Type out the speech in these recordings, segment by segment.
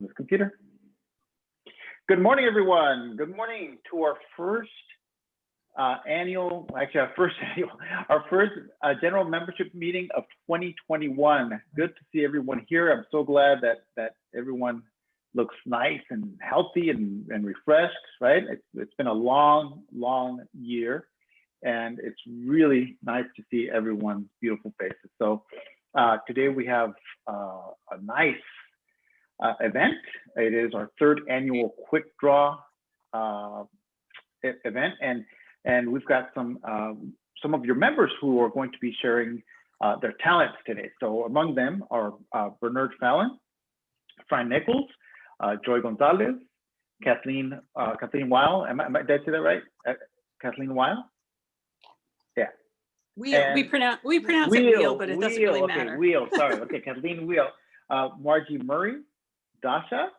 this computer. Good morning, everyone. Good morning to our first our first general membership meeting of 2021. Good to see everyone here. I'm so glad that everyone looks nice and healthy and refreshed, right? It's been a long year, and it's really nice to see everyone's beautiful faces. So today we have a nice event. It is our third annual quick draw event, and we've got some of your members who are going to be sharing their talents today. So among them are Bernard Fallon, Fran Nichols, Joy Gonzalez, Kathleen Weil. Did I say that right? Kathleen Weil. Yeah. We pronounce it Wheel, but it doesn't really matter. Okay, Wheel. Sorry. Okay, Kathleen Wheel, Margie Murray, Dasha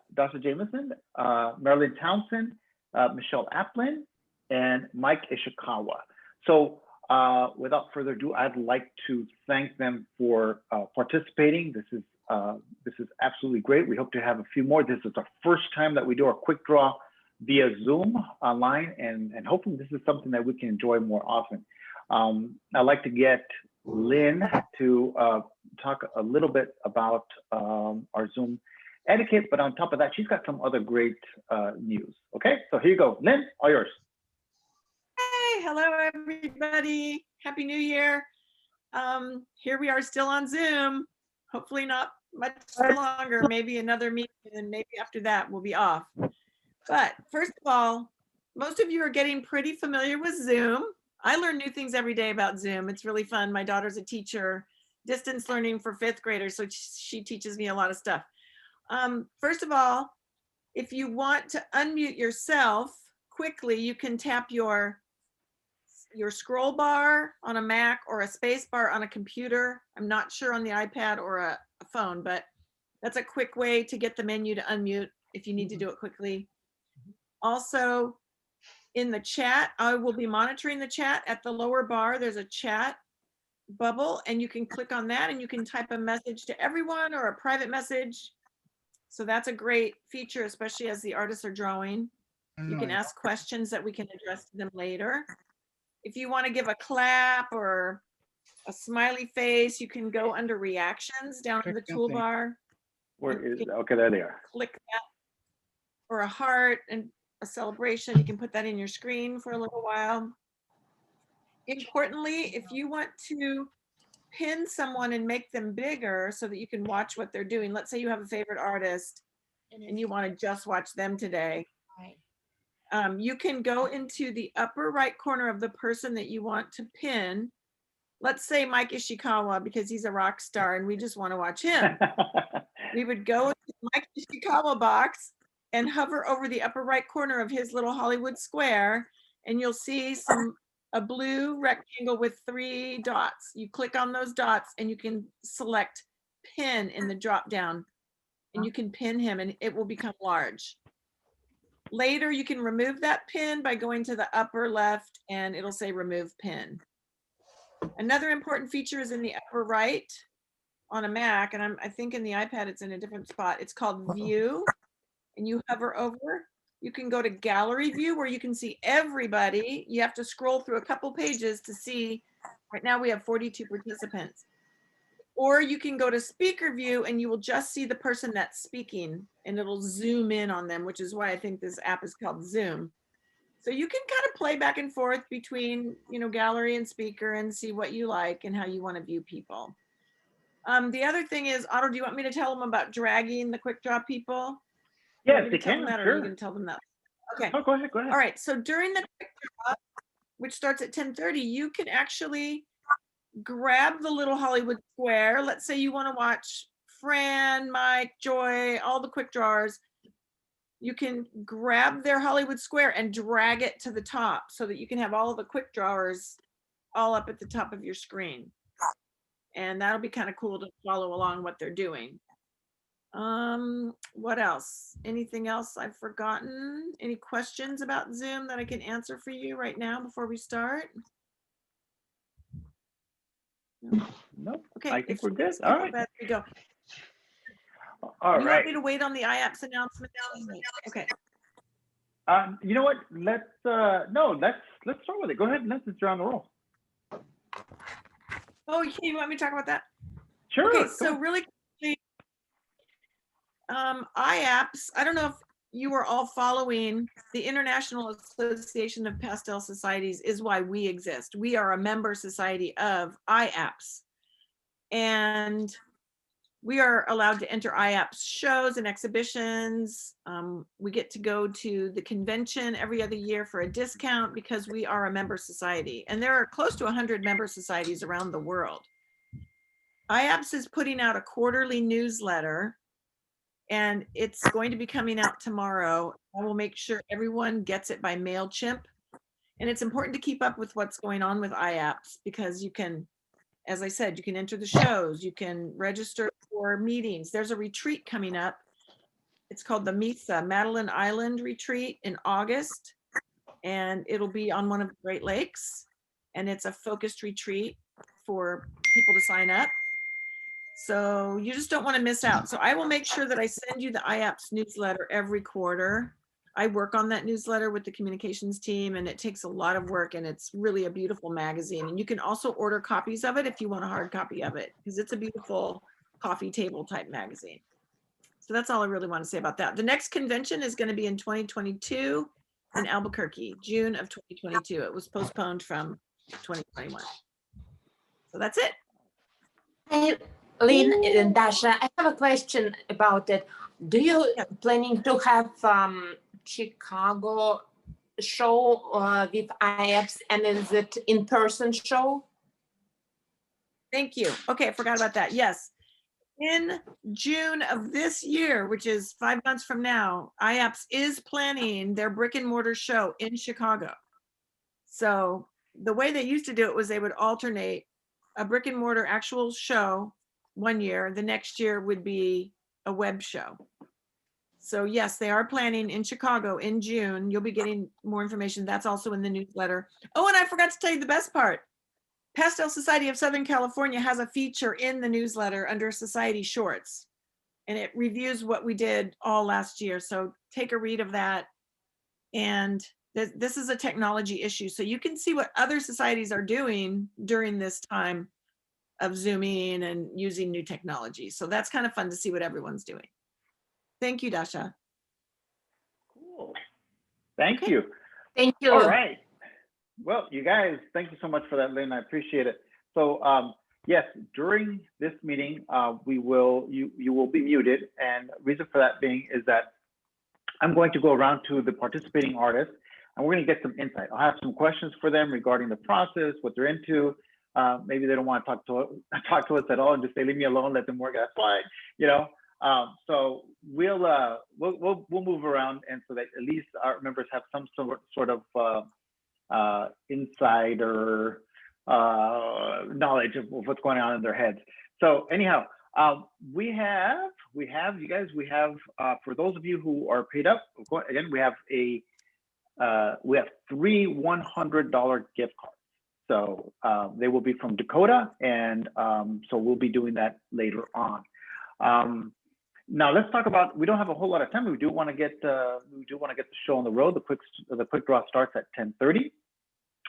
Jameson, Marilyn Townsend, Michelle Applin, and Mike Ishikawa. So without further ado, I'd like to thank them for participating. This is absolutely great. We hope to have a few more. This is our first time that we do our quick draw via Zoom online, and hopefully this is something that we can enjoy more often. I'd like to get Lynn to talk a little bit about our Zoom etiquette, but on top of that, she's got some other great news. Okay, so here you go. Lynn, all yours. Hey, hello everybody. Happy New Year. Here we are still on Zoom. Hopefully not much longer, maybe another meeting, and maybe after that we'll be off. But first of all, most of you are getting pretty familiar with Zoom. I learn new things every day about Zoom. It's really fun. My daughter's a teacher, distance learning for 5th graders, so she teaches me a lot of stuff. First of all, if you want to unmute yourself quickly, you can tap your scroll bar on a Mac or a space bar on a computer. I'm not sure on the iPad or a phone, but that's a quick way to get the menu to unmute if you need to do it quickly. Also, in the chat, I will be monitoring the chat. At the lower bar, there's a chat bubble, and you can click on that and you can type a message to everyone or a private message. So that's a great feature, especially as the artists are drawing. You can ask questions that we can address to them later. If you want to give a clap or a smiley face, you can go under reactions down in the toolbar. Okay, there they are. Click that. Or a heart and a celebration. You can put that in your screen for a little while. Importantly, if you want to pin someone and make them bigger so that you can watch what they're doing. Let's say you have a favorite artist and you want to just watch them today. You can go into the upper right corner of the person that you want to pin. Let's say Mike Ishikawa, because he's a rock star and we just want to watch him. We would go to the Mike Ishikawa box and hover over the upper right corner of his little Hollywood square, and you'll see a blue rectangle with 3 dots. You click on those dots and you can select pin in the drop down, and you can pin him and it will become large. Later, you can remove that pin by going to the upper left and it'll say remove pin. Another important feature is in the upper right on a Mac, and I think in the iPad it's in a different spot. It's called View, and you hover over. You can go to Gallery View where you can see everybody. You have to scroll through a couple pages to see. Right now we have 42 participants. Or you can go to Speaker View and you will just see the person that's speaking and it'll zoom in on them, which is why I think this app is called Zoom. So you can kind of play back and forth between, gallery and speaker and see what you like and how you want to view people. The other thing is, Otto, do you want me to tell them about dragging the quick draw people? Yes, they can. That, sure. Or are you going to tell them that? Okay. Oh, go ahead. All right. So during the quick draw, which starts at 10:30, you can actually grab the little Hollywood square. Let's say you want to watch Fran, Mike, Joy, all the quick drawers. You can grab their Hollywood square and drag it to the top so that you can have all of the quick drawers all up at the top of your screen. And that'll be kind of cool to follow along what they're doing. What else? Anything else I've forgotten? Any questions about Zoom that I can answer for you right now before we start? No. Okay. I think we're good. All right. We go. All You right. want me to wait on the IAPS announcement? Okay. You know what? Let's no, let's start with it. Go ahead and let's you're on the roll. Oh, you want me to talk about that? Sure. Okay, go so ahead. really quickly, IAPS, I don't know if you were all following the International Association of Pastel Societies is why we exist. We are a member society of IAPS. And we are allowed to enter IAPS shows and exhibitions. We get to go to the convention every other year for a discount because we are a member society. And there are close to 100 member societies around the world. IAPS is putting out a quarterly newsletter, and it's going to be coming out tomorrow. I will make sure everyone gets it by MailChimp. And it's important to keep up with what's going on with IAPS because you can, as I said, you can enter the shows, you can register for meetings. There's a retreat coming up. It's called the MISA, Madeline Island Retreat in August. And it'll be on one of the Great Lakes. And it's a focused retreat for people to sign up. So you just don't want to miss out. So I will make sure that I send you the IAPS newsletter every quarter. I work on that newsletter with the communications team, and it takes a lot of work, and it's really a beautiful magazine. And you can also order copies of it if you want a hard copy of it, because it's a beautiful coffee table type magazine. So that's all I really want to say about that. The next convention is going to be in 2022 in Albuquerque, June of 2022. It was postponed from 2021. So that's it. Hey, Lynn and Dasha, I have a question about it. Do you planning to have Chicago show with IAPS, and is it in-person show? Thank you. Okay, I forgot about that. Yes. In June of this year, which is 5 months from now, IAPS is planning their brick and mortar show in Chicago. So the way they used to do it was they would alternate a brick and mortar actual show one year. The next year would be a web show. So yes, they are planning in Chicago in June. You'll be getting more information. That's also in the newsletter. Oh, and I forgot to tell you the best part. Pastel Society of Southern California has a feature in the newsletter under Society Shorts, and it reviews what we did all last year. So take a read of that. And this is a technology issue. So you can see what other societies are doing during this time of Zooming and using new technology. So that's kind of fun to see what everyone's doing. Thank you, Dasha. Cool. Thank you. Thank you. All right. Well, you guys, thank you so much for that, Lynn. I appreciate it. So yes, during this meeting, you will be muted. And reason for that being is that I'm going to go around to the participating artists, and we're going to get some insight. I'll have some questions for them regarding the process, what they're into. Maybe they don't want to talk to us at all and just say, leave me alone, let them work. That's fine, you know. So we'll move around, and so that at least our members have some sort of insider knowledge of what's going on in their heads. So anyhow, we have you guys. We have for those of you who are paid up, again, we have 3 $100 gift cards. So they will be from Dakota, and so we'll be doing that later on. Now let's talk about. We don't have a whole lot of time. We do want to get the show on the road. The quick draw starts at 10:30,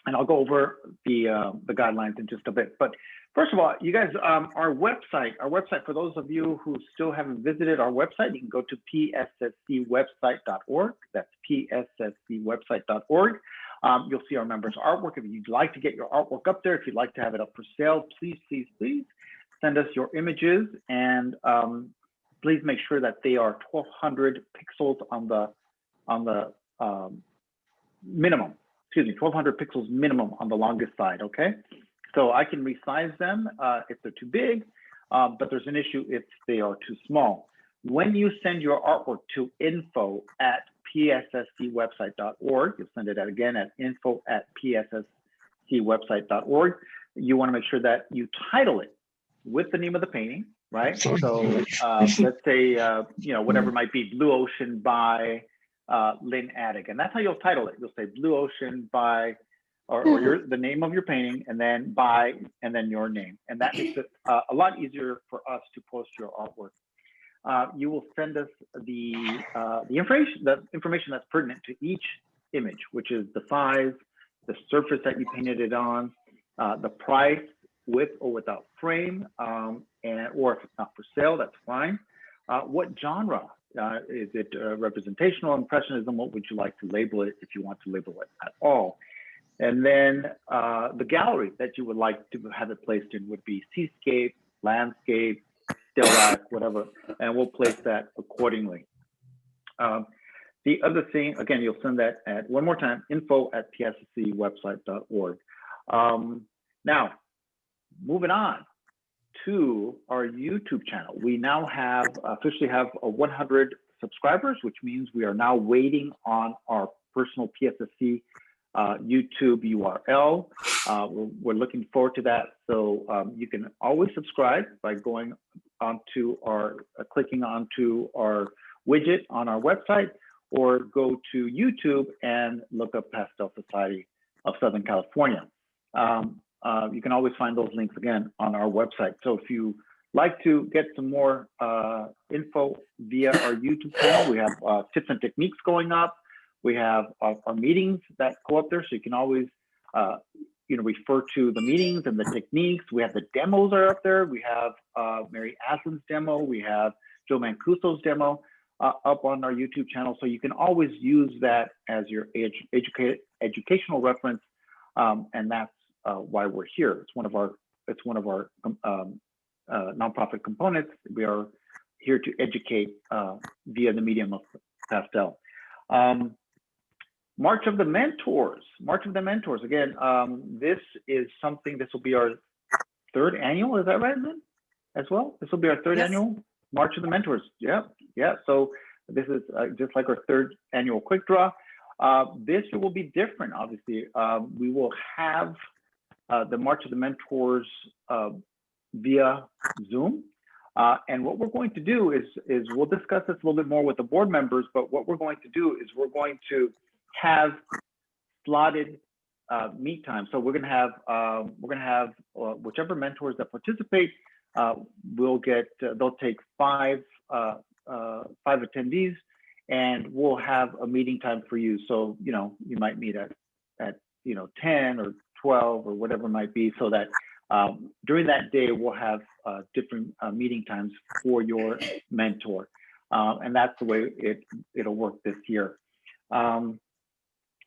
and I'll go over the guidelines in just a bit. But first of all, you guys, our website for those of you who still haven't visited our website, you can go to psscwebsite.org. That's psscwebsite.org. You'll see our members' artwork. If you'd like to get your artwork up there, if you'd like to have it up for sale, please send us your images, and please make sure that they are 1200 pixels on the minimum. Excuse me, 1200 pixels minimum on the longest side. Okay, so I can resize them if they're too big, but there's an issue if they are too small. When you send your artwork to info@psscwebsite.org, you'll send it again at info@psscwebsite.org. You want to make sure that you title it with the name of the painting, right? So let's say, whatever it might be, Blue Ocean by Lynn Attic, and that's how you'll title it. You'll say Blue Ocean by, or the name of your painting, and then by, and then your name. And that makes it a lot easier for us to post your artwork. you will send us the information that's pertinent to each image, which is the size, the surface that you painted it on, the price, with or without frame, or if it's not for sale, that's fine. What genre? Is it representational, impressionism? What would you like to label it, if you want to label it at all? And then the gallery that you would like to have it placed in would be seascape, landscape, still life, whatever, and we'll place that accordingly. The other thing, again, you'll send that at, one more time, info@psscwebsite.org. Now, moving on to our YouTube channel. We now officially have 100 subscribers, which means we are now waiting on our personal PSSC YouTube URL. We're looking forward to that. So you can always subscribe by going onto clicking onto our widget on our website, or go to YouTube and look up Pastel Society of Southern California. You can always find those links again on our website. So if you like to get some more info via our YouTube channel, we have tips and techniques going up. We have our meetings that go up there, so you can always refer to the meetings and the techniques. We have the demos are up there. We have Mary Aslan's demo. We have Joe Mancuso's demo up on our YouTube channel. So you can always use that as your educational reference, and that's why we're here. It's one of our nonprofit components. We are here to educate via the medium of Pastel. March of the Mentors. Again, this will be our third annual, is that right, Lynn? As well? This will be our third annual March of the Mentors. Yeah. So this is just like our third annual quick draw. This year will be different, obviously. We will have the March of the Mentors via Zoom. And what we're going to do is we'll discuss this a little bit more with the board members, but what we're going to do is we're going to have slotted meet time. So we're going to have whichever mentors that participate they'll take five attendees, and we'll have a meeting time for you. So you might meet at 10 or 12 or whatever it might be, so that during that day we'll have different meeting times for your mentor, and that's the way it'll work this year.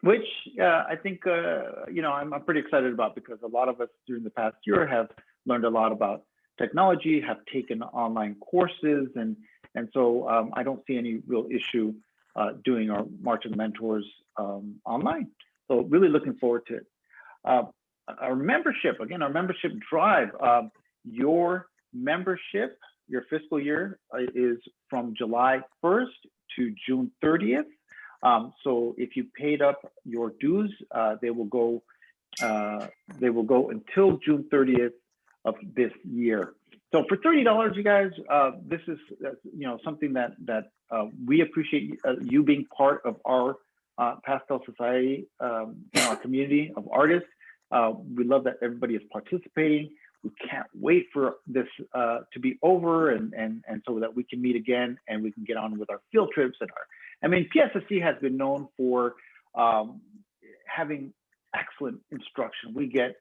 Which I think I'm pretty excited about, because a lot of us during the past year have learned a lot about technology, have taken online courses, and so I don't see any real issue doing our March of the Mentors online. So really looking forward to it. Our membership drive. Your membership, your fiscal year is from July 1st to June 30th. So if you paid up your dues, they will go until June 30th of this year. So for $30, you guys, this is something that we appreciate you being part of our Pastel Society, our community of artists. We love that everybody is participating. We can't wait for this to be over, and so that we can meet again and we can get on with our field trips PSSC has been known for having excellent instruction. We get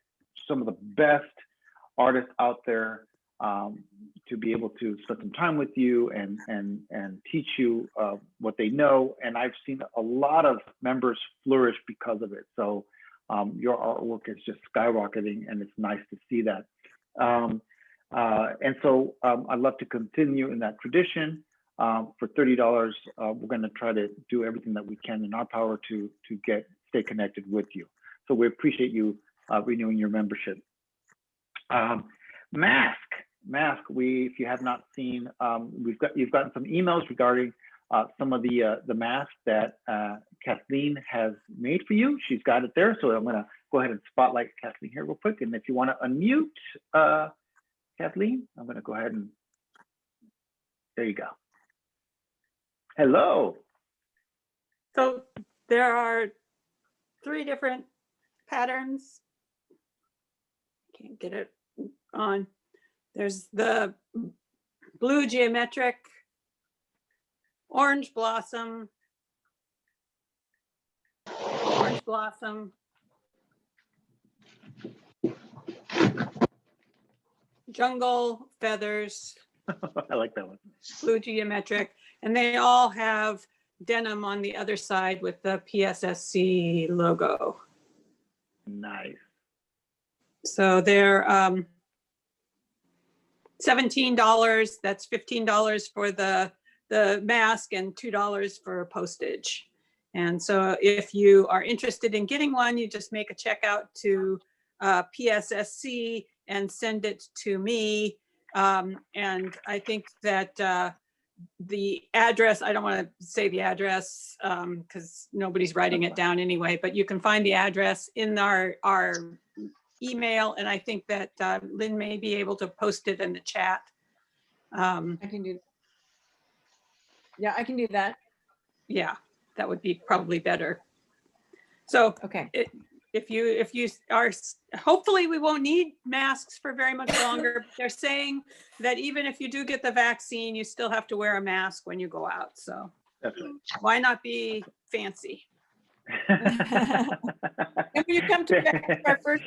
some of the best artists out there to be able to spend some time with you and teach you what they know. And I've seen a lot of members flourish because of it. So your artwork is just skyrocketing, and it's nice to see that. And so I'd love to continue in that tradition. For $30, we're going to try to do everything that we can in our power to stay connected with you. So we appreciate you renewing your membership. Mask. If you have not seen, you've gotten some emails regarding some of the masks that Kathleen has made for you. She's got it there, so I'm going to go ahead and spotlight Kathleen here real quick. And if you want to unmute Kathleen, I'm going to go ahead and there you go. Hello. So there are 3 different patterns. Can't get it on. There's the blue geometric Orange blossom, orange blossom, jungle feathers, I like that one. blue geometric, and they all have denim on the other side with the PSSC logo. Nice. So they're $17. That's $15 for the mask and $2 for postage. And so if you are interested in getting one, you just make a check out to PSSC and send it to me. And I think that the address, I don't want to say the address because nobody's writing it down anyway, but you can find the address in our email. And I think that Lynn may be able to post it in the chat. I can do. Yeah, I can do that. Yeah, that would be probably better. So Okay. if you are, hopefully we won't need masks for very much longer. They're saying that even if you do get the vaccine, you still have to wear a mask when you go out. So That's right. why not be fancy? And when you come to our first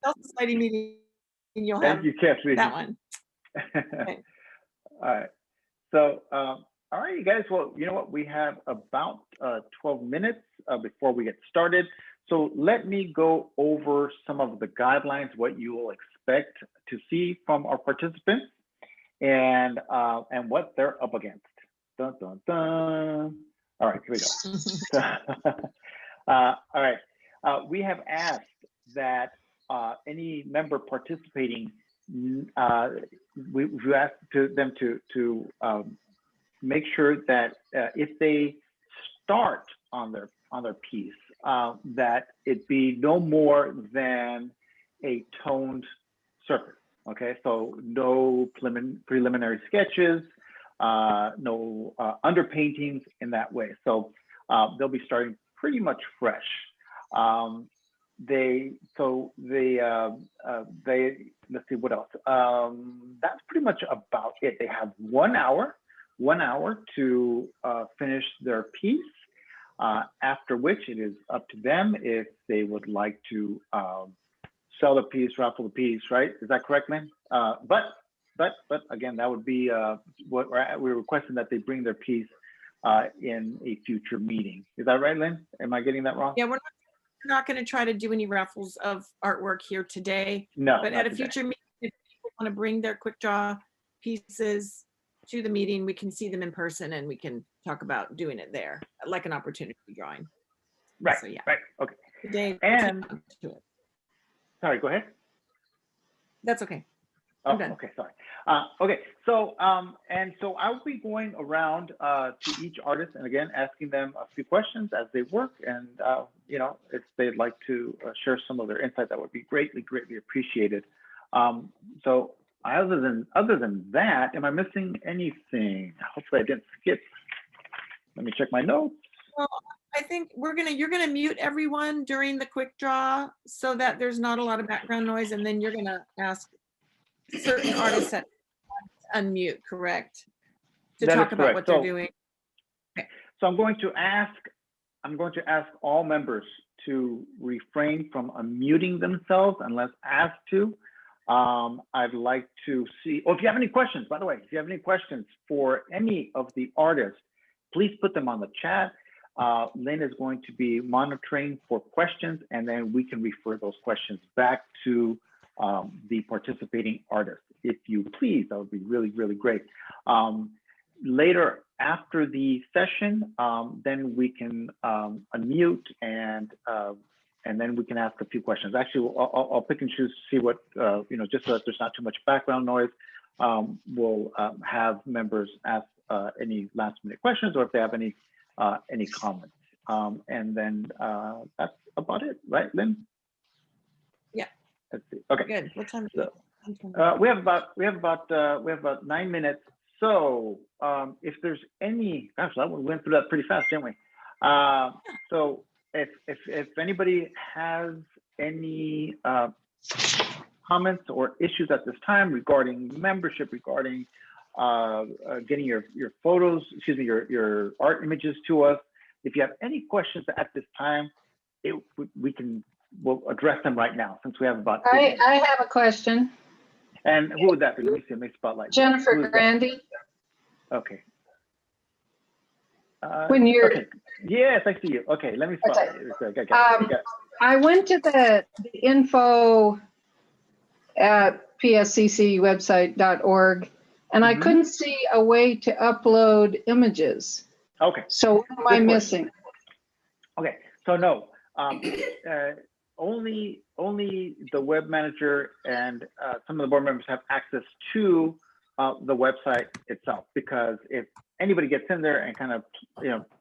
Pastel Society meeting, you'll have Thank you, Kathleen. that one. Okay. All right. So, all right, you guys. Well, you know what? We have about 12 minutes before we get started. So let me go over some of the guidelines, what you will expect to see from our participants, and what they're up against. Dun, dun, dun. All right, here we go. All right. We have asked that any member participating, we've asked them to make sure that if they start on their piece, that it be no more than a toned surface. Okay, so no preliminary sketches, no underpaintings in that way. So they'll be starting pretty much fresh. Let's see what else. That's pretty much about it. They have 1 hour to finish their piece. After which it is up to them if they would like to sell the piece, raffle the piece, right? Is that correct, Lynn? But again, that would be what we're requesting, that they bring their piece in a future meeting. Is that right, Lynn? Am I getting that wrong? Yeah, we're not going to try to do any raffles of artwork here today. No. But at a future meeting, if people want to bring their quick draw pieces to the meeting, we can see them in person and we can talk about doing it there, like an opportunity drawing. Right. So yeah. Right. Okay. Today, And to it. sorry. Go ahead. That's okay. Oh, I'm done. okay, sorry. Okay, so I'll be going around to each artist and again asking them a few questions as they work, and you know, if they'd like to share some of their insight, that would be greatly appreciated. So other than that, am I missing anything? Hopefully, I didn't skip. Let me check my notes. Well, I think you're gonna mute everyone during the quick draw so that there's not a lot of background noise, and then you're gonna ask certain artists that unmute, correct? To That is talk about correct. what they're doing. So I'm going to ask all members to refrain from unmuting themselves unless asked to. I'd like to see, if you have any questions, by the way, if you have any questions for any of the artists, please put them on the chat. Lynn is going to be monitoring for questions, and then we can refer those questions back to the participating artist. If you please, that would be really great. Later after the session, then we can unmute and then we can ask a few questions. Actually, I'll pick and choose to see what, you know, just so that there's not too much background noise. We'll have members ask any last minute questions, or if they have any comments. And then that's about it, right, Lynn? Yeah. Let's see. Okay. Good. What time is So, it? we have about 9 minutes. So if there's any, gosh, we went through that pretty fast, didn't we? So if anybody has any comments or issues at this time regarding membership, regarding getting your photos, excuse me, your art images to us. If you have any questions at this time, we'll address them right now since we have about. I have a question. And who would that be? Let me see. Let me spotlight. Jennifer Who is that? Grandy. Okay. When you're okay. Yes, I see you. Okay, let me spotlight you. Okay, I went to the info at PSSC website.org, and I couldn't see a way to upload images. Okay. So what am I missing? Okay, so no, only the web manager and some of the board members have access to the website itself, because if anybody gets in there and kind of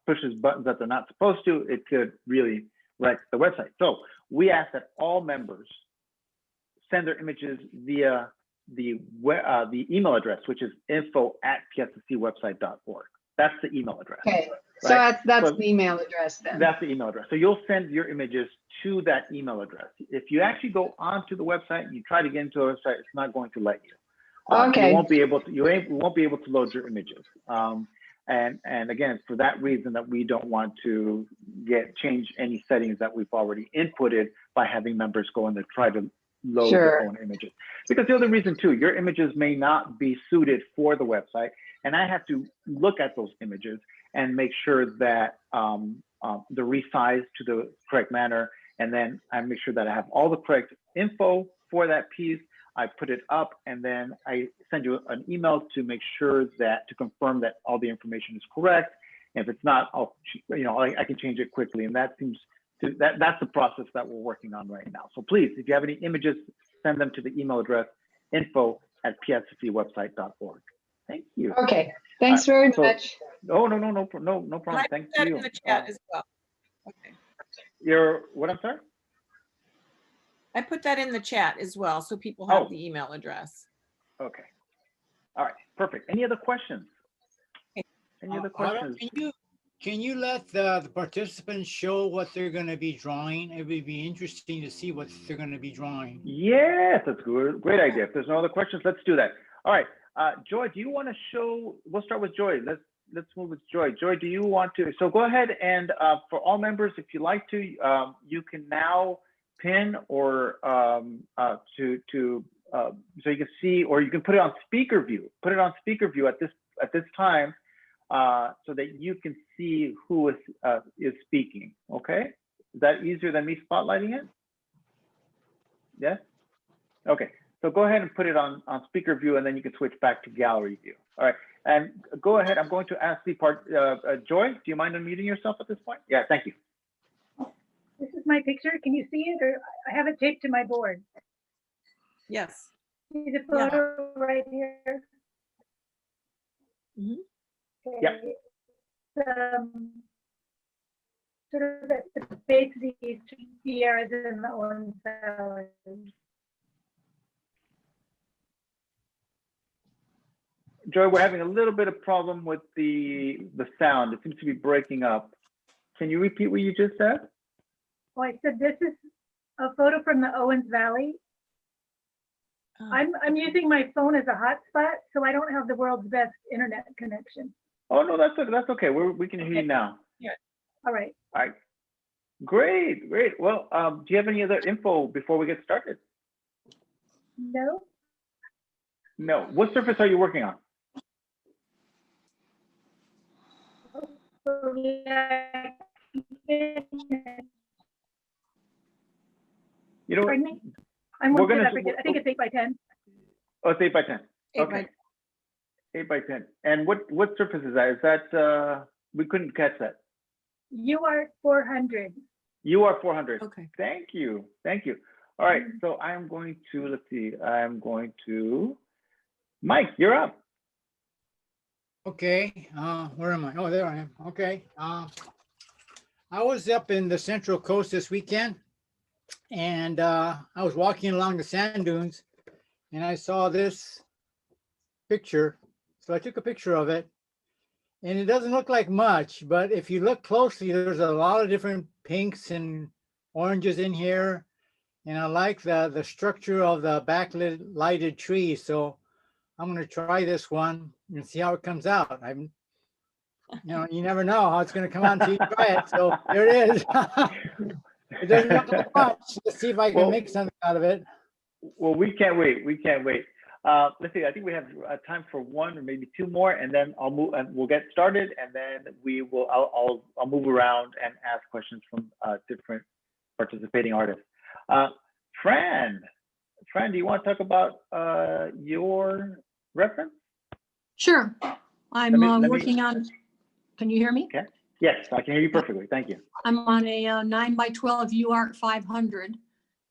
pushes buttons that they're not supposed to, it could really wreck the website. So we ask that all members send their images via the email address, which is info@psscwebsite.org. That's the email address. Okay, so right? that's the email address then. That's the email address. So you'll send your images to that email address. If you actually go onto the website and you try to get into a website, it's not going to let you. Okay. You won't be able to load your images. And again, it's for that reason that we don't want to change any settings that we've already inputted by having members go in there try to load their own images. Because the other reason too, your images may not be suited for the website, and I have to look at those images and make sure that they're resized to the correct manner, and then I make sure that I have all the correct info for that piece. I put it up, and then I send you an email to make sure to confirm that all the information is correct. And if it's not, I can change it quickly. And that's the process that we're working on right now. So please, if you have any images, send them to the email address info@psscwebsite.org. Thank you. Okay, thanks very much. Oh, no problem. Thank you. In the chat as well. Okay. What, I'm sorry? I put that in the chat as well, so people have the email address. Okay. All right. Perfect. Any other questions? Any other questions? Can you let the participants show what they're going to be drawing? It would be interesting to see what they're going to be drawing. Yes, that's good. Great idea. If there's no other questions, let's do that. All right. Joy, do you want to show? We'll start with Joy. Let's move with Joy. Joy, do you want to? So go ahead and for all members, if you like to, you can now pin or so you can see, or you can put it on speaker view. Put it on speaker view at this time, so that you can see who is speaking. Okay, is that easier than me spotlighting it? Yes. Okay. So go ahead and put it on speaker view, and then you can switch back to gallery view. All right. And go ahead. I'm going to ask the Joy, do you mind unmuting yourself at this point? Yeah. Thank you. This is my picture. Can you see it, or I have it taped to my board? Yes. See the photo right here? Mhm. Okay. Yep. Sort of at the base of these Sierras in the Owen Valley. Joy, we're having a little bit of problem with the sound. It seems to be breaking up. Can you repeat what you just said? Oh, I said this is a photo from the Owens Valley. I'm using my phone as a hotspot, so I don't have the world's best internet connection. Oh no, that's okay. We can hear you now. Yeah. All right. All right. Great. Well, do you have any other info before we get started? No. No. What surface are you working on? Pardon me? I think it's 8 by 10. Oh, it's 8 by 10. 8 by 8 by 10. And what surface is that? Is that we couldn't catch that? UR 400. UR 400. Okay. Thank you. All right. So I'm going to, let's see. Mike, you're up. Okay. Where am I? Oh, there I am. Okay. I was up in the Central Coast this weekend, and I was walking along the sand dunes, and I saw this picture. So I took a picture of it, and it doesn't look like much, but if you look closely, there's a lot of different pinks and oranges in here. And I like the structure of the backlit lighted trees. So I'm going to try this one and see how it comes out. You never know how it's going to come out until you try it. So there it is. It doesn't look like much. Let's see if I can make something out of it. Well, we can't wait. We can't wait. Let's see. I think we have time for one or maybe two more, and then I'll move and we'll get started, and then we will. I'll move around and ask questions from different participating artists. Fran, do you want to talk about your reference? Sure. I'm working on, can you hear me? Okay. Yes, I can hear you perfectly. Thank you. I'm on a 9x12 UART 500.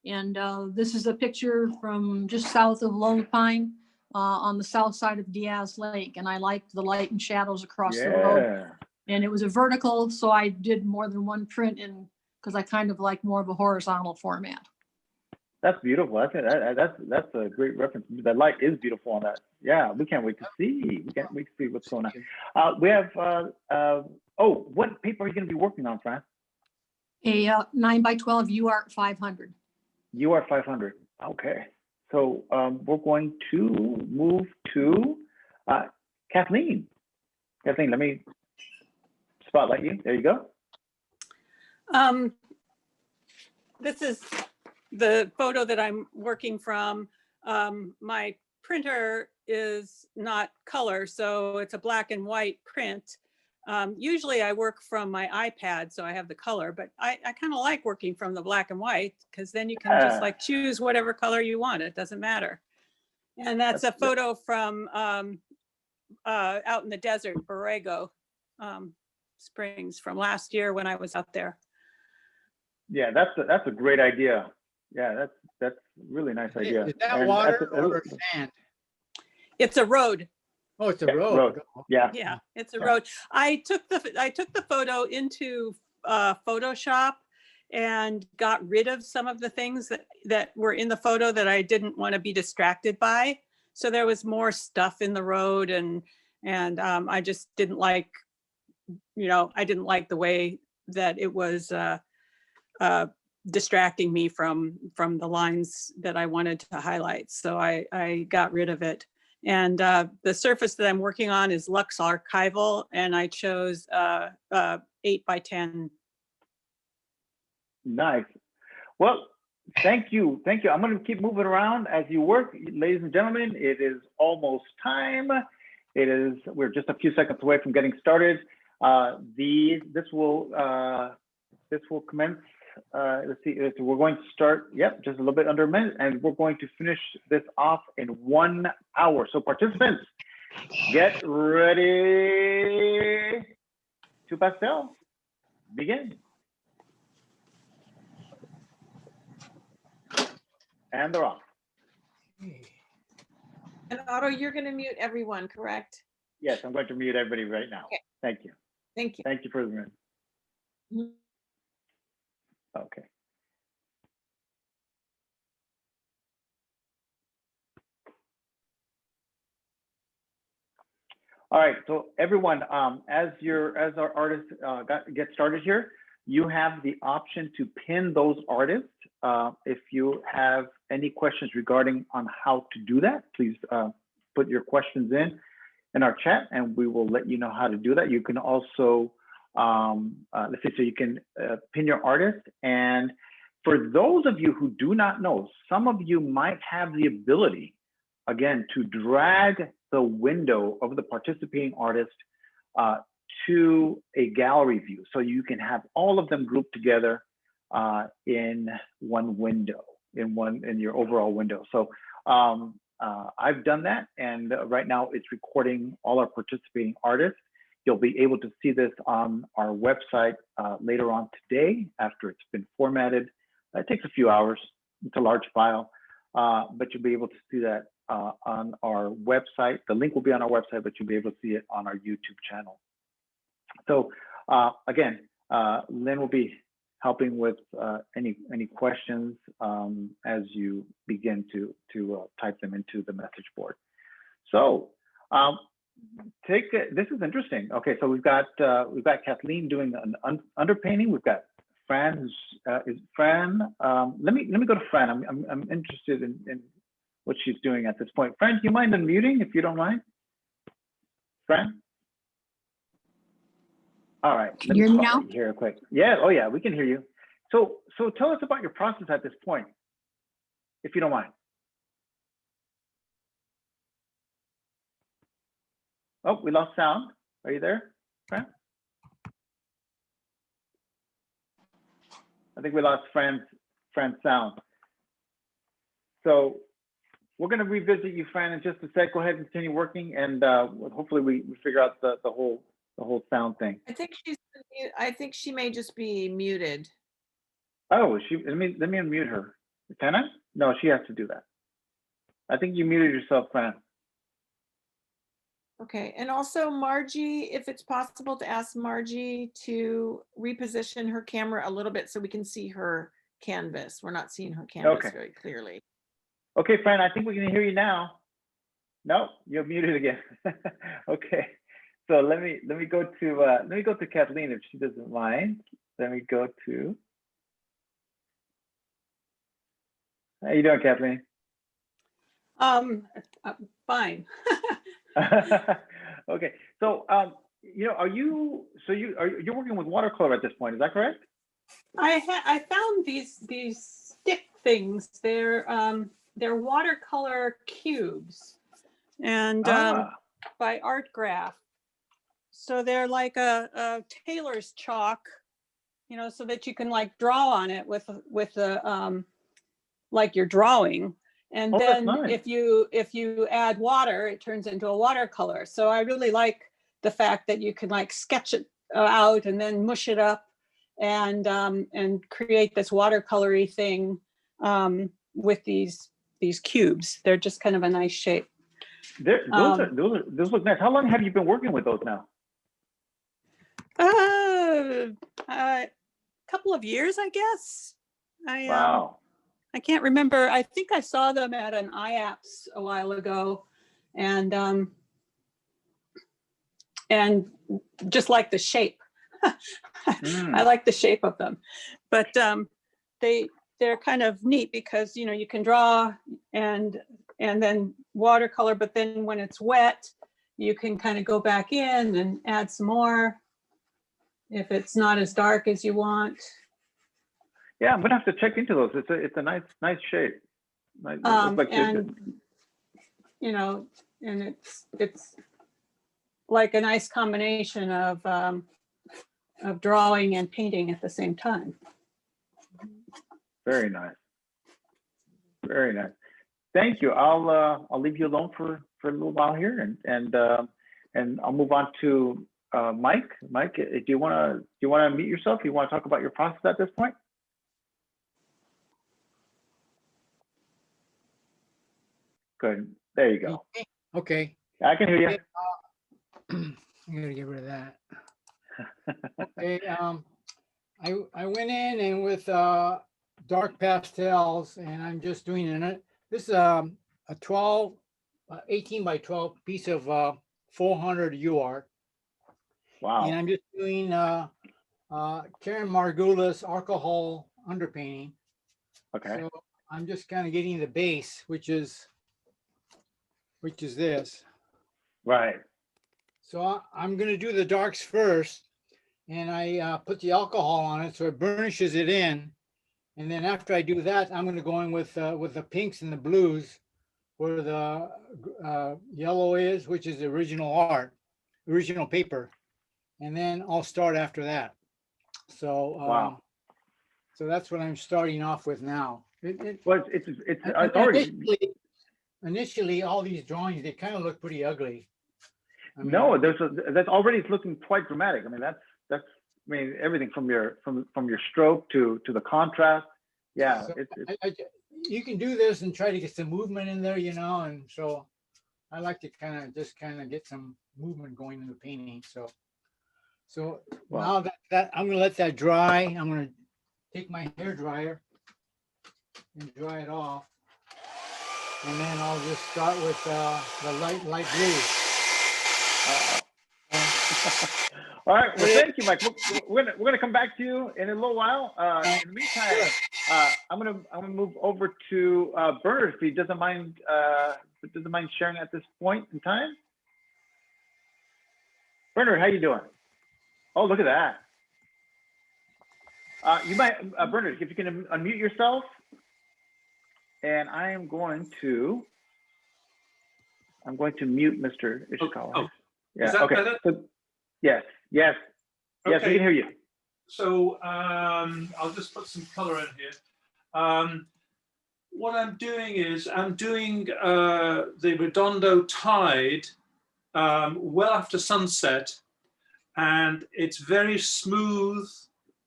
And this is a picture from just south of Lone Pine on the south side of Diaz Lake. And I liked the light and shadows across the road. And it was a vertical, so I did more than one print in because I kind of like more of a horizontal format. That's beautiful. That's a great reference. The light is beautiful on that. Yeah, we can't wait to see. We can't wait to see what's going on. We have, what paper are you going to be working on, Fran? A 9x12 UART 500. UART 500. Okay. So we're going to move to Kathleen. Kathleen, let me spotlight you. There you go. This is the photo that I'm working from. My printer is not color, so it's a black and white print. Usually I work from my iPad, so I have the color, but I kind of like working from the black and white because then you can just like choose whatever color you want. It doesn't matter. And that's a photo from out in the desert, Borrego Springs, from last year when I was out there. Yeah, that's a great idea. Yeah, that's really nice idea. Is that water or sand? It's a road. Oh, it's a road. Yeah. Yeah, it's a road. I took the photo into Photoshop and got rid of some of the things that were in the photo that I didn't want to be distracted by. So there was more stuff in the road, and I just didn't like, I didn't like the way that it was distracting me from the lines that I wanted to highlight. So I got rid of it. And the surface that I'm working on is Lux Archival, and I chose 8x10. Nice. Well, thank you. I'm going to keep moving around as you work, ladies and gentlemen. It is almost time. We're just a few seconds away from getting started. This will commence. Let's see, we're going to start, just a little bit under a minute, and we're going to finish this off in 1 hour. So participants, get ready to pastel. Begin. And they're off. And Otto, you're going to mute everyone, correct? Yes, I'm going to mute everybody right now. Okay. Thank you. Thank you. Thank you for the minute. Okay. All right, so everyone, as our artists get started here, you have the option to pin those artists. If you have any questions regarding on how to do that, please put your questions in our chat, and we will let you know how to do that. You can also, let's see, so you can pin your artist. And for those of you who do not know, some of you might have the ability, again, to drag the window of the participating artist to a gallery view. So you can have all of them grouped together in one window, in your overall window. So I've done that, and right now it's recording all our participating artists. You'll be able to see this on our website later on today after it's been formatted. It takes a few hours. It's a large file, but you'll be able to see that on our website. The link will be on our website, but you'll be able to see it on our YouTube channel. So again, Lynn will be helping with any questions as you begin to type them into the message board. So this is interesting. Okay, so we've got Kathleen doing an underpainting. We've got Fran. Let me go to Fran. I'm interested in what she's doing at this point. Fran, do you mind unmuting if you don't mind? Fran? All right. Can you hear me now? Here quick. Yeah. Oh yeah, we can hear you. So tell us about your process at this point, if you don't mind. Oh, we lost sound. Are you there, Fran? I think we lost Fran's sound. So we're going to revisit you, Fran, in just a sec. Go ahead and continue working, and hopefully we figure out the whole sound thing. I think she may just be muted. Oh, let me unmute her. Can I? No, she has to do that. I think you muted yourself, Fran. Okay, and also Margie, if it's possible to ask Margie to reposition her camera a little bit so we can see her canvas. We're not seeing her canvas very clearly. Okay, Fran, I think we can hear you now. No, you're muted again. Okay, so let me go to Kathleen if she doesn't mind. Let me go to. How you doing, Kathleen? Fine. Okay, so you're working with watercolor at this point, is that correct? I found these stick things. They're watercolor cubes, and by Art Graph. So they're like a tailor's chalk, so that you can like draw on it with the like you're drawing. And then nice. if you add water, it turns into a watercolor. So I really like the fact that you can like sketch it out and then mush it up and create this watercolory thing with these cubes. They're just kind of a nice shape. Those look nice. How long have you been working with those now? A couple of years, I guess. Wow. I can't remember. I think I saw them at an IAPS a while ago, and just like the shape. I like the shape of them, but they're kind of neat because you can draw and then watercolor, but then when it's wet, you can kind of go back in and add some more if it's not as dark as you want. Yeah, I'm gonna have to check into those. It's a nice shape. Nice, and it's like a nice combination of drawing and painting at the same time. Very nice. Very nice. Thank you. I'll leave you alone for a little while here, and I'll move on to Mike. Mike, do you want to meet yourself? You want to talk about your process at this point? Good. There you go. Okay. I can hear you. I'm gonna get rid of that. Okay. I went in and with dark pastels, and I'm just doing it. This is a 18 by 12 piece of 400 UART. Wow. And I'm just doing Karen Margulis alcohol underpainting. Okay. So I'm just kind of getting the base, which is this. Right. So I'm going to do the darks first, and I put the alcohol on it so it burnishes it in. And then after I do that, I'm going to go in with the pinks and the blues where the yellow is, which is the original paper. And then I'll start after that. So wow. So that's what I'm starting off with now. Well, it's already initially all these drawings, they kind of look pretty ugly. I mean, no, that's already looking quite dramatic. I mean, that's everything from your stroke to the contrast. Yeah, so you can do this and try to get some movement in there, and so I like to kind of get some movement going in the painting. So wow. Now that I'm gonna let that dry, I'm gonna take my hair dryer and dry it off, and then I'll just start with the light blue. All right. Well, thank you, Mike. We're gonna come back to you in a little while. In the meantime, I'm gonna move over to Bernard if he doesn't mind sharing at this point in time. Bernard, how you doing? Oh, look at that. You might, Bernard, if you can unmute yourself, and I'm going to mute Mr. Ishikawa. Oh, yeah. is that Okay. better? So, yes. Yes, we Okay. can hear you. So I'll just put some color in here. What I'm doing is I'm doing the Redondo Tide well after sunset, and it's very smooth.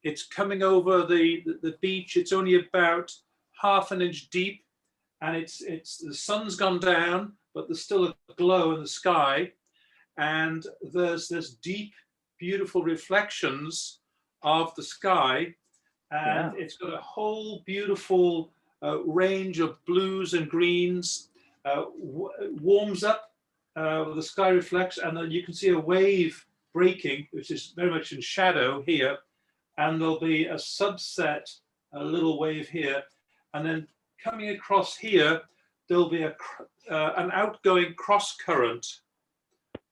It's coming over the beach. It's only about ½ an inch deep, and it's the sun's gone down, but there's still a glow in the sky, and there's this deep, beautiful reflections of the sky, and it's got a whole beautiful range of blues and greens. Warms up, the sky reflects, and then you can see a wave breaking, which is very much in shadow here, and there'll be a subset, a little wave here, and then coming across here, there'll be an outgoing cross current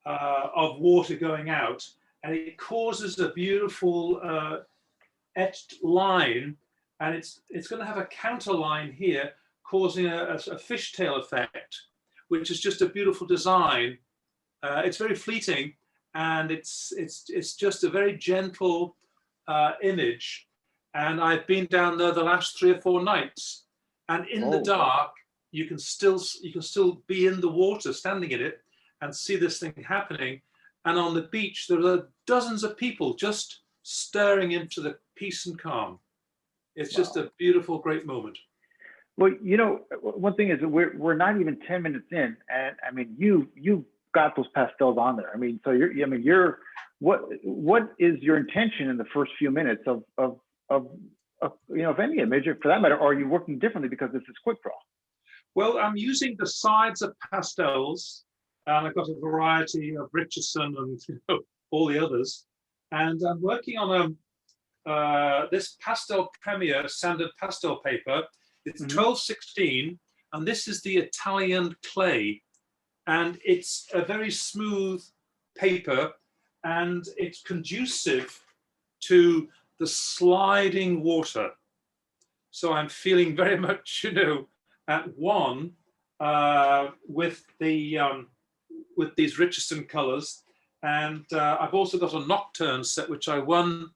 of water going out, and it causes a beautiful etched line, and it's going to have a counter line here, causing a fishtail effect, which is just a beautiful design. It's very fleeting, and it's just a very gentle image. And I've been down there the last 3 or 4 nights, and in the dark, you can still be in the water, standing in it, and see this thing happening. And on the beach, there are dozens of people just staring into the peace and calm. It's just a beautiful, great moment. Well, you know, one thing is that we're not even 10 minutes in, and I mean, you got those pastels on there. I mean, so what is your intention in the first few minutes of any image, or for that matter, or are you working differently because this is quick draw? Well, I'm using the sides of pastels, and I've got a variety of Richardson and all the others, and I'm working on this Pastel Premier standard pastel paper. It's 1216, and this is the Italian clay, and it's a very smooth paper, and it's conducive to the sliding water. So I'm feeling very much, at one with these Richardson colors, and I've also got a Nocturne set which I won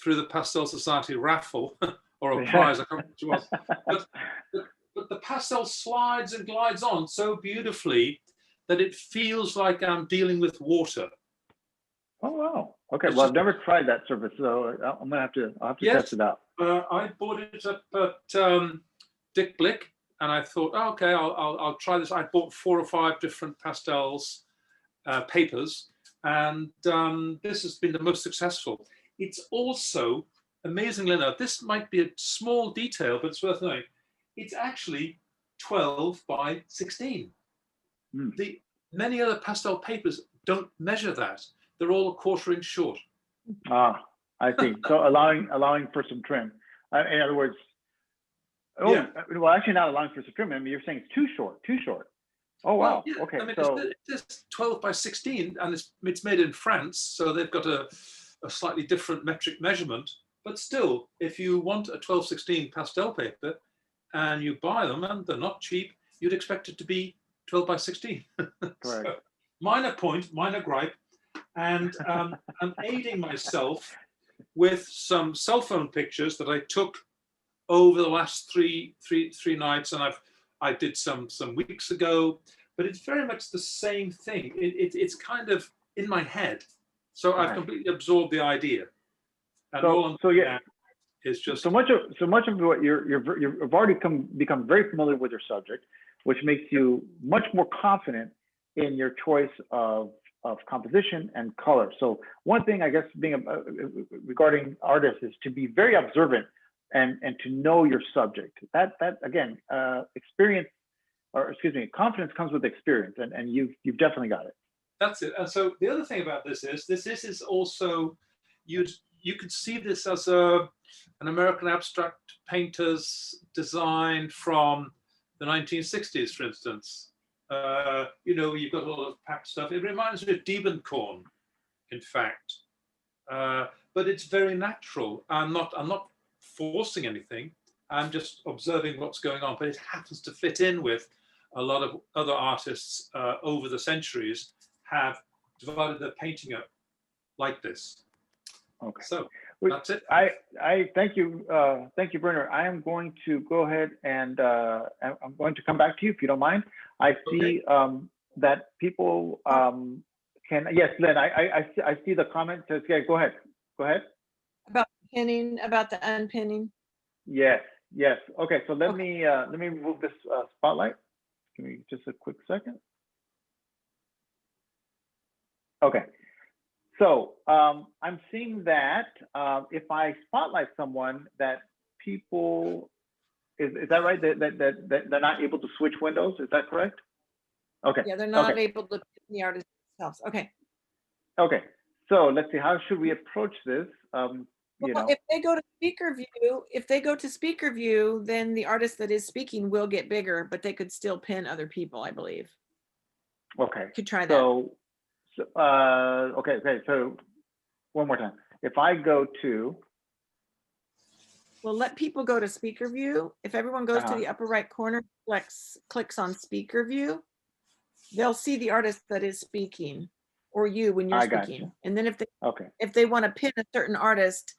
through the Pastel Society raffle or a prize, I can't remember what it was. But the pastel slides and glides on so beautifully that it feels like I'm dealing with water. Oh wow! Okay, well, I've never tried that surface, so I'll have to test it out. I bought it up at Dick Blick, and I thought, oh, okay, I'll try this. I bought 4 or 5 different pastels papers, and this has been the most successful. It's also, amazingly enough, this might be a small detail, but it's worth knowing. It's actually 12 by 16. The many other pastel papers don't measure that. They're all a 1/4 inch short. Ah, I see. So allowing for some trim. In other words, well, actually not allowing for some trim. I mean, you're saying it's too short. Oh wow. Well, yeah. Okay. I mean, so it's 12 by 16, and it's made in France, so they've got a slightly different metric measurement. But still, if you want a 1216 pastel paper and you buy them, and they're not cheap, you'd expect it to be 12 by 16. So, minor point, minor gripe. And I'm aiding myself with some cell phone pictures that I took over the last three nights, and I did some weeks ago. But it's very much the same thing. It's kind of in my head, so I've completely absorbed the idea. And it's just so much of what you've already become very familiar with your subject, which makes you much more confident in your choice of composition and color. So one thing, I guess, being regarding artists is to be very observant and to know your subject. That again, confidence comes with experience, and you've definitely got it. That's it. And so the other thing about this is also, you'd you could see this as an American abstract painter's design from the 1960s, for instance. You know, you've got a lot of packed stuff. It reminds me of Diebenkorn, in fact. But it's very natural. I'm not forcing anything. I'm just observing what's going on, but it happens to fit in with a lot of other artists over the centuries have divided their painting up like this. Okay. So Well, that's it. I thank you, Bernard. I am going to go ahead and I'm going to come back to you if you don't mind. I see that people can. Yes, Lynn. I see the comment. Says, yeah, go ahead. Go ahead. About pinning, about the unpinning. Yes. Yes. Okay. So let me remove this spotlight. Give me just a quick second. Okay. So I'm seeing that if I spotlight someone, that people is that right? That they're not able to switch windows. Is that correct? Okay. Yeah, they're not okay. able to pin the artist themselves. Okay. Okay. So let's see. How should we approach this? You Well, know. if they go to speaker view, then the artist that is speaking will get bigger, but they could still pin other people, I believe. Okay. Could try that. So okay. So one more time. If I go to. Well, let people go to speaker view. If everyone goes to the upper right corner, clicks on speaker view, they'll see the artist that is speaking, or you when you're speaking. And then if they want to pin a certain artist,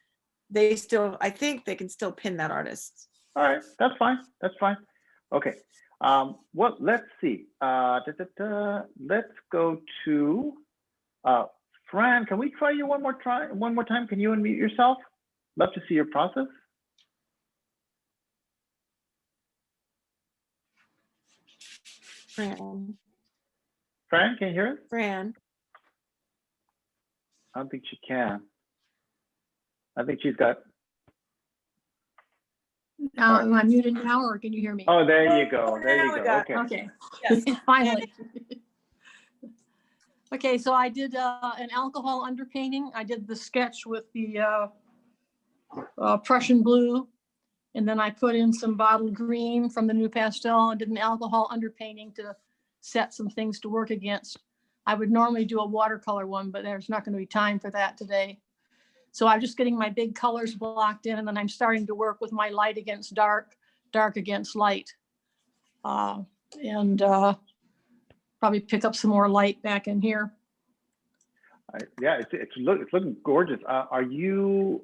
I think they can still pin that artist. All right, that's fine. That's fine. Okay. Well, let's see. Let's go to Fran. Can we try you one more time? Can you unmute yourself? Love to see your process. Fran, can you hear us? Fran. I don't think she can. I think she's got. Am I muted now, or can you hear me? Oh, there you go. There you go. Okay. Okay. Yes. Finally. Okay, so I did an alcohol underpainting. I did the sketch with the Prussian blue, and then I put in some bottled green from the new pastel and did an alcohol underpainting to set some things to work against. I would normally do a watercolor one, but there's not going to be time for that today. So I'm just getting my big colors blocked in, and then I'm starting to work with my light against dark, dark against light. Probably pick up some more light back in here. Yeah, it's looking gorgeous. Are you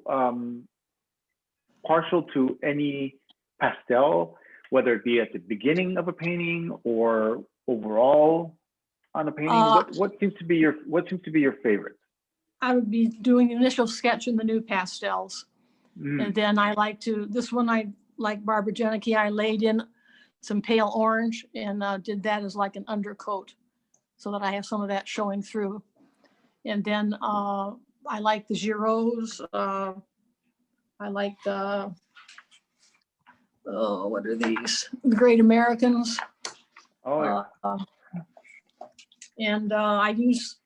partial to any pastel, whether it be at the beginning of a painting or overall on a painting? What seems to be your favorite? I would be doing the initial sketch in the new pastels. And then I like this one, I like Barbara Janicki, I laid in some pale orange and did that as like an undercoat so that I have some of that showing through. And then I like the Giroux. I like the, what are these? The Great Americans. Oh, yeah. I use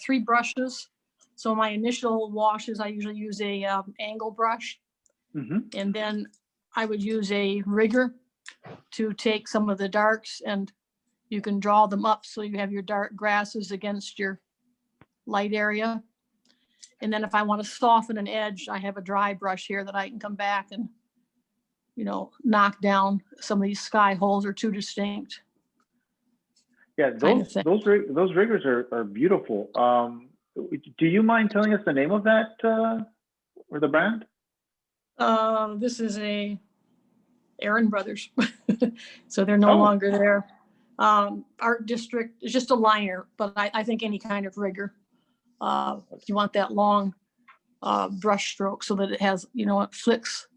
3 brushes. So my initial washes, I usually use a angle brush. And then I would use a rigger to take some of the darks, and you can draw them up so you have your dark grasses against your light area. And then if I want to soften an edge, I have a dry brush here that I can come back and, knock down. Some of these sky holes are too distinct. Yeah, those riggers are beautiful. Do you mind telling us the name of that or the brand? This is a Aaron Brothers. So they're no longer there. Art District is just a liner, but I think any kind of rigger. If you want that long brush stroke so that it has, it flicks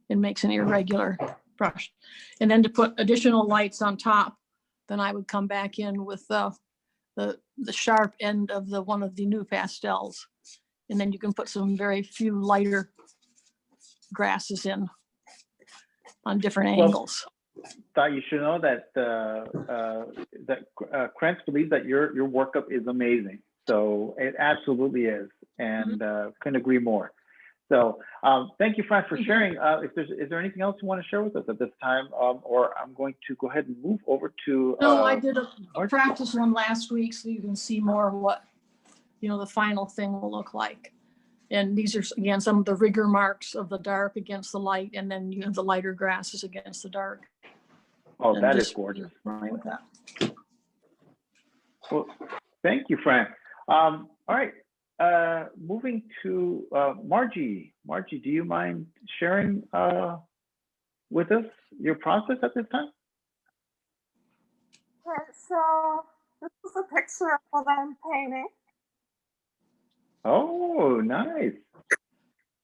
and makes an irregular brush. And then to put additional lights on top, then I would come back in with the sharp end of one of the new pastels. And then you can put some very few lighter grasses in on different angles. Thought you should know that Krantz believes that your workup is amazing. So it absolutely is, and couldn't agree more. So thank you, Frank, for sharing. Is there anything else you want to share with us at this time? Or I'm going to go ahead and move over to. No, I did a practice one last week, so you can see more of what, the final thing will look like. And these are, again, some of the rigor marks of the dark against the light, and then you have the lighter grasses against the dark. Oh, And that is just gorgeous. right with that. Well, thank you, Frank. All right, moving to Margie. Margie, do you mind sharing with us your process at this time? Okay, so this is a picture of what I'm painting. Oh, nice.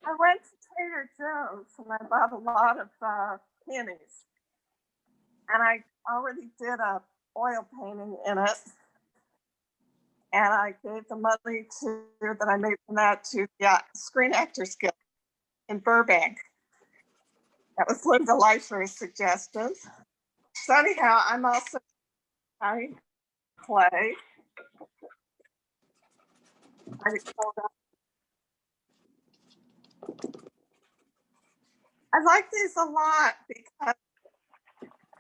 I went to Trader Joe's and I bought a lot of pennies. And I already did a oil painting in it. And I gave the money that I made from that to the Screen Actors Guild in Burbank. That was Linda Leifer's suggestion. So anyhow, I'm also trying clay. I like these a lot because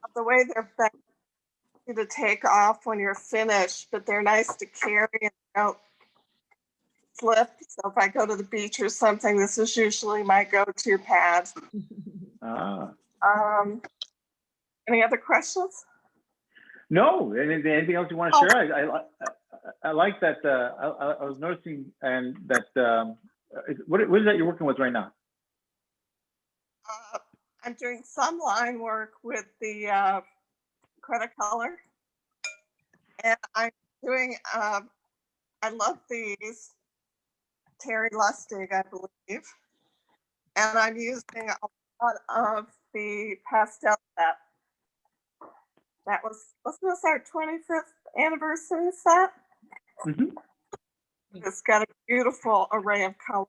of the way they're bent to take off when you're finished, but they're nice to carry and don't slip. So if I go to the beach or something, this is usually my go-to pad. Any other questions? No, anything else you want to share? I like that. I was noticing and that what is that you're working with right now? I'm doing some line work with the Watercolor, and I'm doing. I love these Terry Lustig, I believe, and I'm using a lot of the Pastel set. Wasn't this our 25th anniversary set? Mm-hmm. It's got a beautiful array of colors.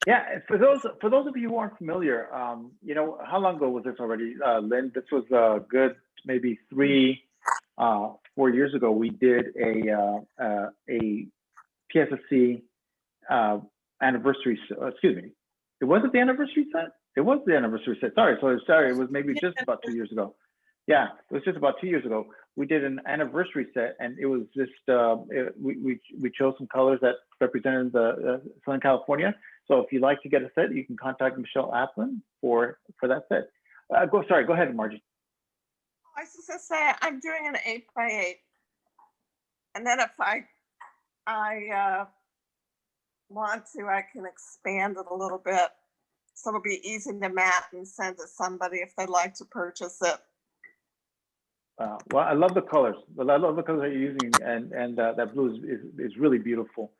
Yeah, for those of you who aren't familiar, how long ago was this already, Lynn? This was a good maybe 4 years ago. We did a PSSC anniversary. Excuse me, it wasn't the anniversary set. It was the anniversary set. Sorry, it was maybe just about 2 years ago. Yeah, it was just about 2 years ago. We did an anniversary set, and it was just we chose some colors that represented the Southern California. So if you'd like to get a set, you can contact Michelle Applin for that set. Go ahead, Margie. I was just gonna say I'm doing an 8x8, and then if I want to, I can expand it a little bit, so it'll be easy to mat and send to somebody if they'd like to purchase it. Well, I love the colors. Well, I love the colors that you're using, and that blue is really beautiful.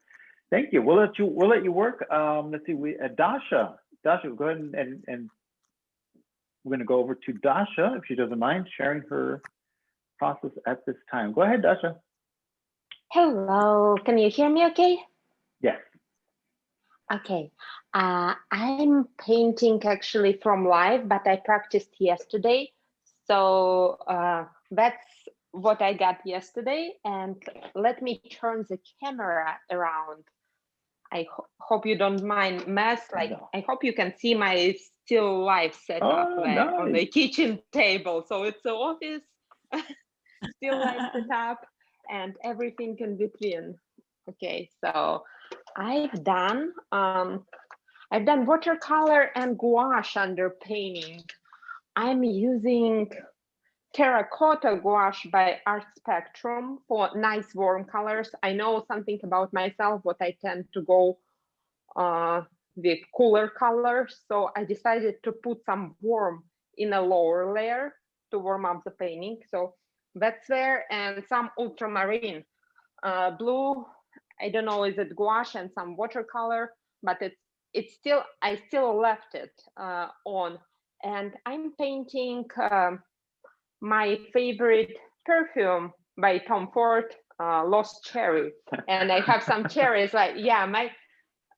Thank you. We'll let you work. Let's see. Dasha, go ahead and we're going to go over to Dasha if she doesn't mind sharing her process at this time. Go ahead, Dasha. Hello. Can you hear me? Okay. Yes. Okay. I'm painting actually from live, but I practiced yesterday. So that's what I got yesterday. And let me turn the camera around. I hope you don't mind mess. No. I hope you can see my still life setup nice. on the kitchen table. So it's the office, still life setup, and everything in between. Okay, so I've done watercolor and gouache underpainting. I'm using terracotta gouache by Art Spectrum for nice warm colors. I know something about myself, what I tend to go with cooler colors. So I decided to put some warm in a lower layer to warm up the painting. So that's there, and some ultramarine blue. I don't know, is it gouache and some watercolor, but it's still, I still left it on. And I'm painting my favorite perfume by Tom Ford, Lost Cherry. And I have some cherries,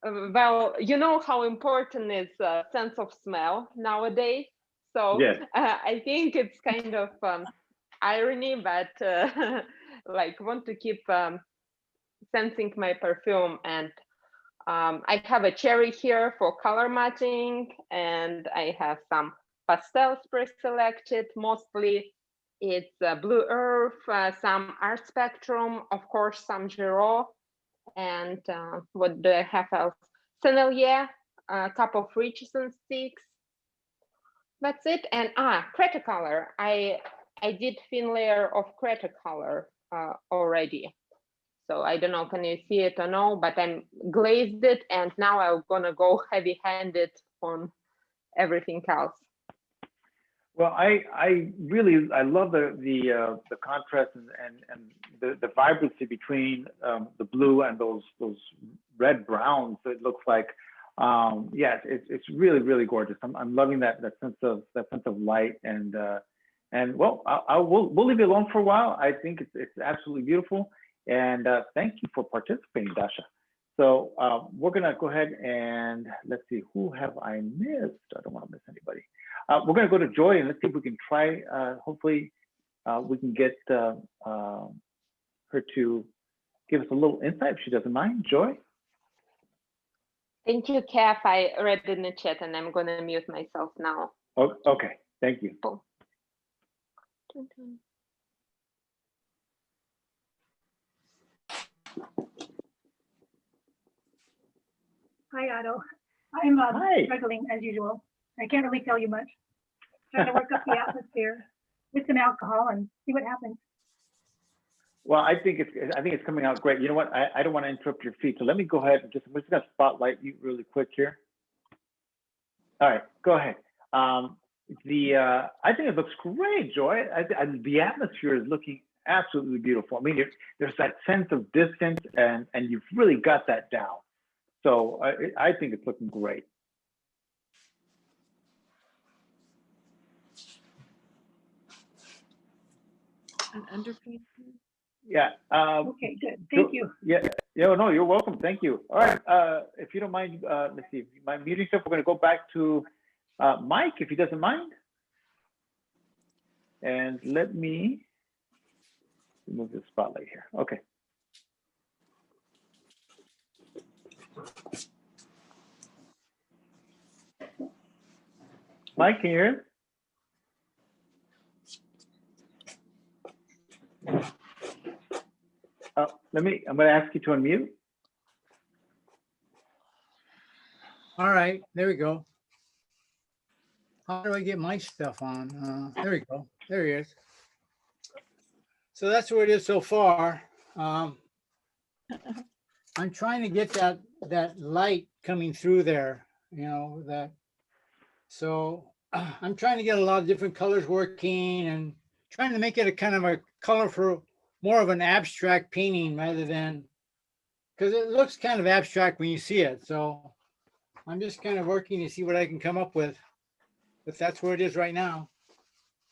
well, you know how important is sense of smell nowadays. So yes. I think it's kind of irony, but want to keep sensing my perfume. And I have a cherry here for color matching, and I have some pastels pre-selected. Mostly it's Blue Earth, some Art Spectrum, of course, some Giraud, and what do I have else? Sennelier, a couple of Richardson sticks. That's it. And Cretacolor. I did thin layer of Cretacolor already. So I don't know, can you see it or no, but I'm glazed it, and now I'm gonna go heavy-handed on everything else. Well, I really love the contrast and the vibrancy between the blue and those red browns. It looks like, yes, it's really gorgeous. I'm loving that sense of light, and well, we'll leave it alone for a while. I think it's absolutely beautiful, and thank you for participating, Dasha. So we're gonna go ahead and let's see, who have I missed? I don't want to miss anybody. We're gonna go to Joy, and let's see if we can try. Hopefully, we can get her to give us a little insight if she doesn't mind. Joy. Thank you, Kev. I read in the chat, and I'm gonna mute myself now. Oh, okay, thank you. Cool. Hi, Otto. I'm Hi. struggling as usual. I can't really tell you much. Trying to work up the atmosphere with some alcohol and see what happens. Well, I think it's coming out great. You know what? I don't want to interrupt your feed, so let me go ahead and we're just gonna spotlight you really quick here. All right, go ahead. I think it looks great, Joy. The atmosphere is looking absolutely beautiful. I mean, there's that sense of distance, and you've really got that down. So I think it's looking great. An underpainting. Yeah. Okay, good. Thank you. Yeah. No, you're welcome. Thank you. All right. If you don't mind, let's see. My muting stuff. We're going to go back to Mike, if he doesn't mind. And let me move the spotlight here. Okay. Mike, can you hear him? I'm going to ask you to unmute. All right, there we go. How do I get my stuff on? There we go. There he is. So that's where it is so far. I'm trying to get that light coming through there, so I'm trying to get a lot of different colors working and trying to make it a kind of a colorful, more of an abstract painting rather than, because it looks kind of abstract when you see it. So I'm just kind of working to see what I can come up with, but that's where it is right now.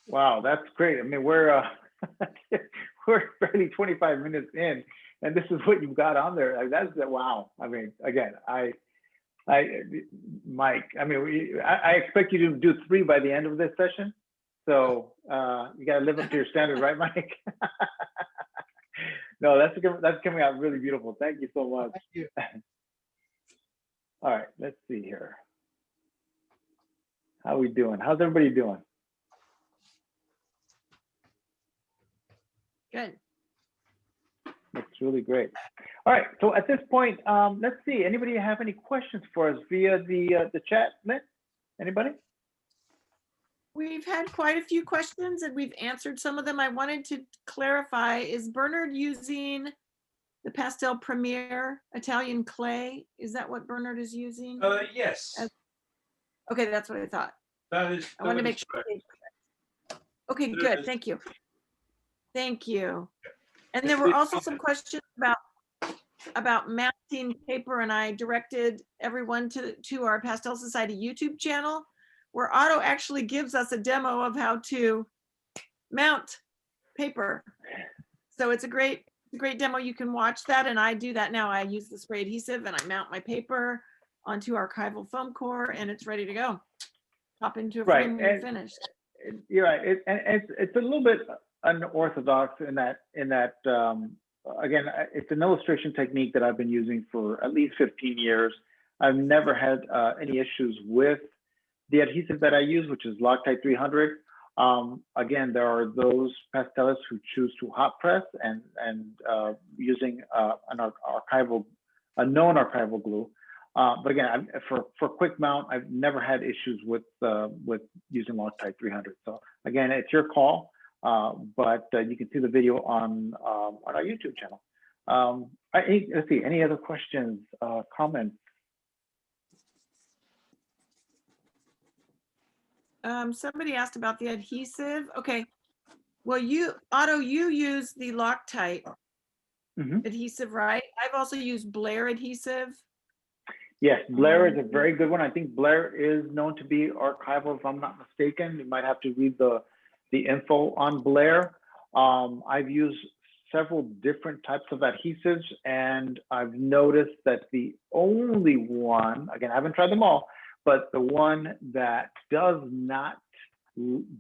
Wow, that's great. I mean, we're barely 25 minutes in, and this is what you've got on there. Like, that's wow. I mean, again, Mike, I mean, I expect you to do 3 by the end of this session. So you got to live up to your standard, right, Mike? No, that's coming out really beautiful. Thank you so much. Thank you. All right, let's see here. How are we doing? How's everybody doing? Good. That's really great. All right, so at this point, let's see. Anybody have any questions for us via the chat, Lynn? Anybody? We've had quite a few questions and we've answered some of them. I wanted to clarify, is Bernard using the Pastel Premier Italian clay? Is that what Bernard is using? Yes. Okay, that's what I thought. That is. I wanted to make sure. Okay, good. Thank you. Thank you. And there were also some questions about mounting paper, and I directed everyone to our Pastel Society YouTube channel, where Otto actually gives us a demo of how to mount paper. So it's a great demo. You can watch that, and I do that now. I use the spray adhesive and I mount my paper onto archival foam core, and it's ready to go. Pop into a frame when you're finished. You're right. It's a little bit unorthodox in that again, it's an illustration technique that I've been using for at least 15 years. I've never had any issues with the adhesive that I use, which is Loctite 300. Again, there are those pastelists who choose to hot press and using a known archival glue. But again, for quick mount, I've never had issues with using Loctite 300. So again, it's your call, but you can see the video on our YouTube channel. Let's see, any other questions, comments? Somebody asked about the adhesive. Okay. Well, Otto, you use the Loctite adhesive, right? I've also used Blair adhesive. Yes, Blair is a very good one. I think Blair is known to be archival, if I'm not mistaken. You might have to read the info on Blair. I've used several different types of adhesives, and I've noticed that the only one, again, I haven't tried them all, but the one that does not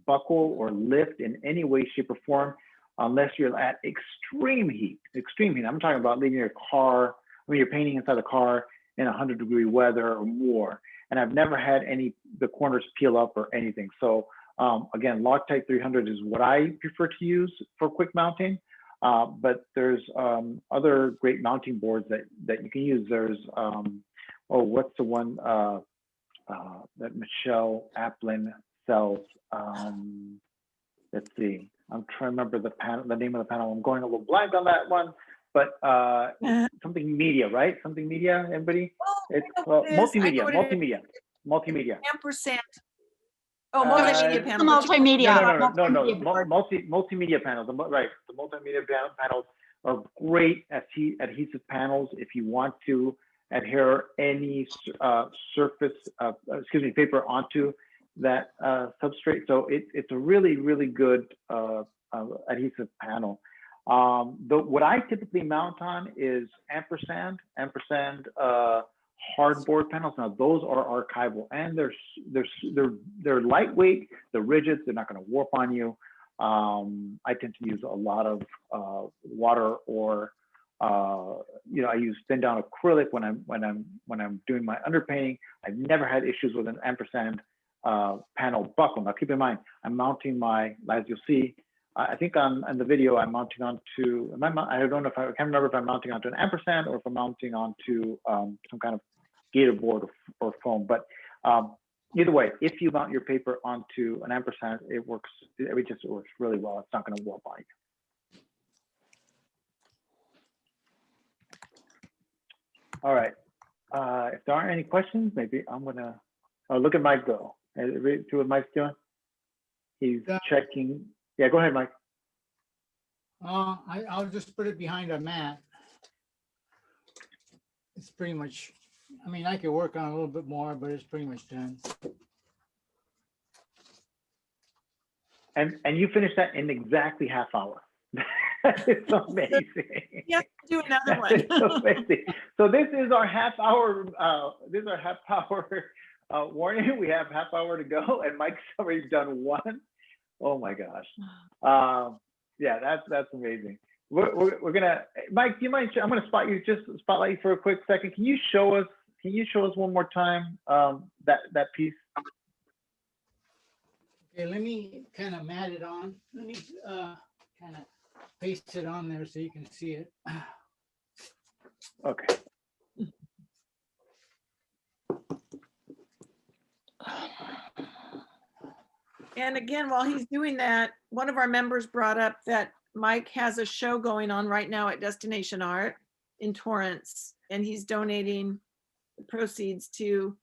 buckle or lift in any way, shape, or form, unless you're at extreme heat. I'm talking about leaving your car, when you're painting inside the car in 100-degree weather or more. And I've never had the corners peel up or anything. So again, Loctite 300 is what I prefer to use for quick mounting. But there's other great mounting boards that you can use. There's, what's the one that Michelle Applin sells? Let's see, I'm trying to remember the name of the panel. I'm going a little blank on that one, but something media, right? Something media, everybody? It's multimedia. Ampersand. Oh, multimedia panel. Multimedia. No. Multimedia panels, right. The multimedia panels are great adhesive panels if you want to adhere any paper onto that substrate. So it's a really, really good adhesive panel. What I typically mount on is ampersand hardboard panels. Now those are archival, and they're lightweight, they're rigid, they're not going to warp on you. I tend to use a lot of water, or I use thin down acrylic when I'm doing my underpainting. I've never had issues with an ampersand panel buckle. Now keep in mind, I'm mounting as you'll see, I think on the video I'm mounting onto, I don't know, I can't remember if I'm mounting onto an ampersand or if I'm mounting onto some kind of gator board or foam. But either way, if you mount your paper onto an ampersand, it works really well. It's not going to warp on you. All right. If there aren't any questions, maybe I'm gonna look at Mike go. See what Mike's doing? He's checking. Yeah, go ahead, Mike. I'll just put it behind a mat. It's pretty much, I mean, I could work on a little bit more, but it's pretty much done. And you finished that in exactly half hour. It's amazing. You have to do another one. It's amazing. So this is our half hour. Warning. We have half hour to go, and Mike's already done one. Oh my gosh. Yeah, that's amazing. We're gonna, Mike, do you mind? I'm gonna spotlight you for a quick second. Can you show us one more time that piece? Okay, let me kind of mat it on. Let me kind of paste it on there so you can see it. Okay. And again, while he's doing that, one of our members brought up that Mike has a show going on right now at Destination Art in Torrance, and he's donating the proceeds to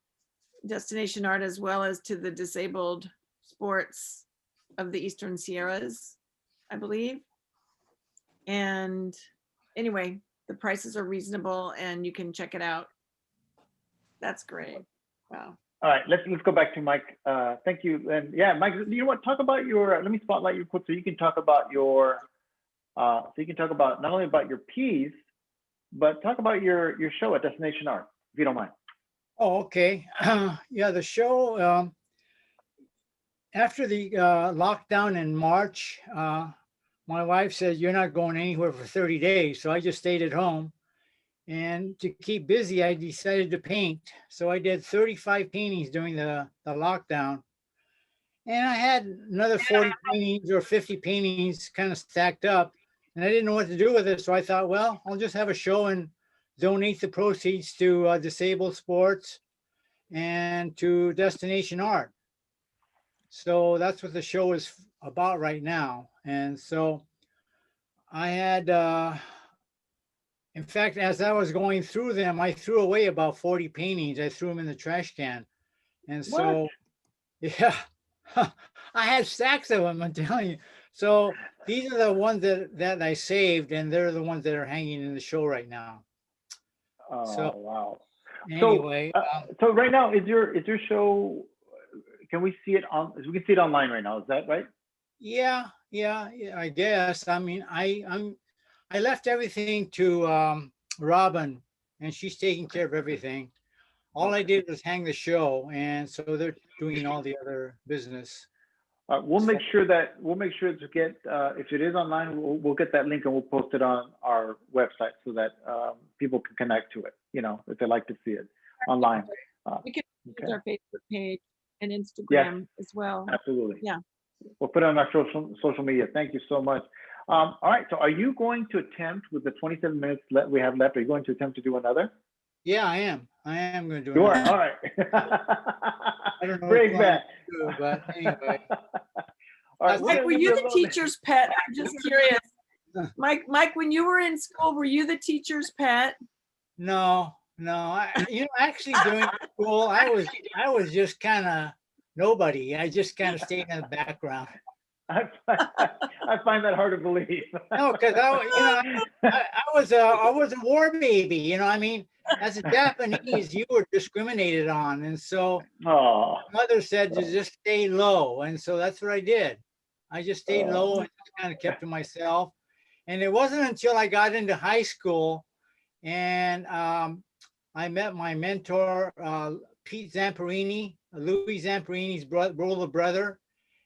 Destination Art as well as to the disabled sports of the Eastern Sierras, I believe. And anyway, the prices are reasonable and you can check it out. That's great. Wow. All right, let's go back to Mike. Thank you. And yeah, Mike, you know what? Talk about let me spotlight you quick so you can talk about not only about your piece, but talk about your show at Destination Art, if you don't mind. Oh, okay. Yeah, the show, after the lockdown in March, my wife said, you're not going anywhere for 30 days. So I just stayed at home. And to keep busy, I decided to paint. So I did 35 paintings during the lockdown. And I had another 40 paintings or 50 paintings kind of stacked up. And I didn't know what to do with it. So I thought, well, I'll just have a show and donate the proceeds to Disabled Sports and to Destination Art. So that's what the show is about right now. And so I had, in fact, as I was going through them, I threw away about 40 paintings. I threw them in the trash can. And so, yeah, I had stacks of them, I'm telling you. So these are the ones that I saved, and they're the ones that are hanging in the show right now. Oh, So, wow. anyway, So right now, is your show, can we see it on, we can see it online right now, is that right? yeah, I guess. I mean, I left everything to Robin, and she's taking care of everything. All I did was hang the show, and so they're doing all the other business. We'll make sure to get, if it is online, we'll get that link and we'll post it on our website so that people can connect to it, you know, if they like to see it online. We can use Okay. our Facebook page and Instagram as well. Absolutely. Yeah. We'll put it on our social media. Thank you so much. All right. So are you going to attempt, with the 27 minutes we have left, are you going to attempt to do another? Yeah, I am. I am going to do You another. are? All right. I don't know Break which one that. to do, but anyway. All right. Mike, were you the teacher's pet? I'm just curious. Mike, when you were in school, were you the teacher's pet? No. Actually during school, I was just kind of nobody. I just kind of stayed in the background. I find that hard to believe. No, because I was a war baby. You know, I mean, as a Japanese, you were discriminated on, and so Oh. mother said to just stay low, and so that's what I did. I just stayed low and just kind of kept to myself. And it wasn't until I got into high school and I met my mentor, Pete Zamperini, Louis Zamperini's brother,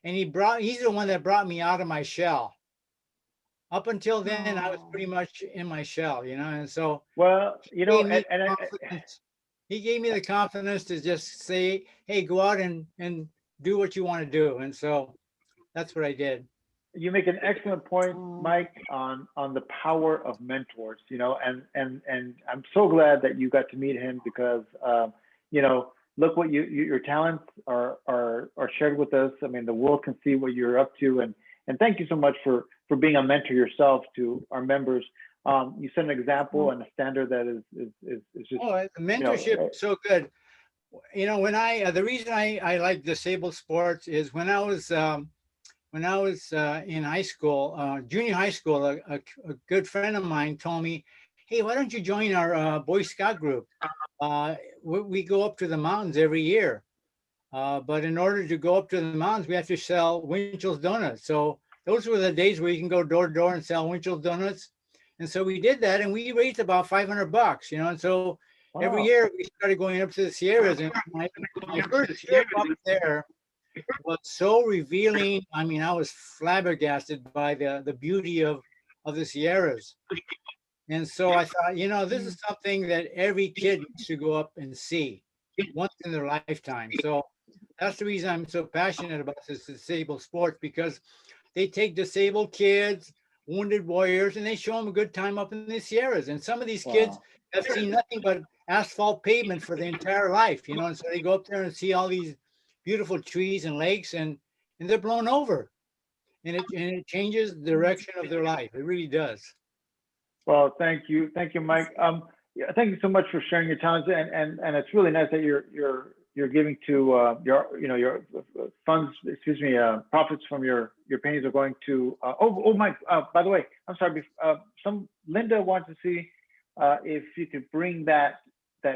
and he's the one that brought me out of my shell. Up until then, I was pretty much in my shell, you know, and so. Well, you know, he gave me the confidence to just say, hey, go out and do what you want to do. And so that's what I did. You make an excellent point, Mike, on the power of mentors, you know, and I'm so glad that you got to meet him because, you know, look what your talents are shared with us. I mean, the world can see what you're up to, and thank you so much for being a mentor yourself to our members. You set an example and a standard that is just. Oh, the mentorship is so good. You know, when the reason I like disabled sports is when I was in high school, junior high school, a good friend of mine told me, hey, why don't you join our Boy Scout group? We go up to the mountains every year. But in order to go up to the mountains, we have to sell Winchell's donuts. So those were the days where you can go door to door and sell Winchell's donuts. And so we did that, and we raised about $500, you know. And so every year we started going up to the Sierras, and my first trip up there was so revealing. I mean, I was flabbergasted by the beauty of the Sierras. And so I thought, you know, this is something that every kid needs to go up and see once in their lifetime. So that's the reason I'm so passionate about this disabled sports, because they take disabled kids, wounded warriors, and they show them a good time up in the Sierras. And some of these kids have seen nothing but asphalt pavement for their entire life, you know, and so they go up there and see all these beautiful trees and lakes, and they're blown over, and it changes the direction of their life. It really does. Well, thank you, Mike. Yeah, thank you so much for sharing your talents, and it's really nice that you're giving to your funds. Profits from your paintings are going to. Mike. By the way, I'm sorry. Linda wants to see if you could bring that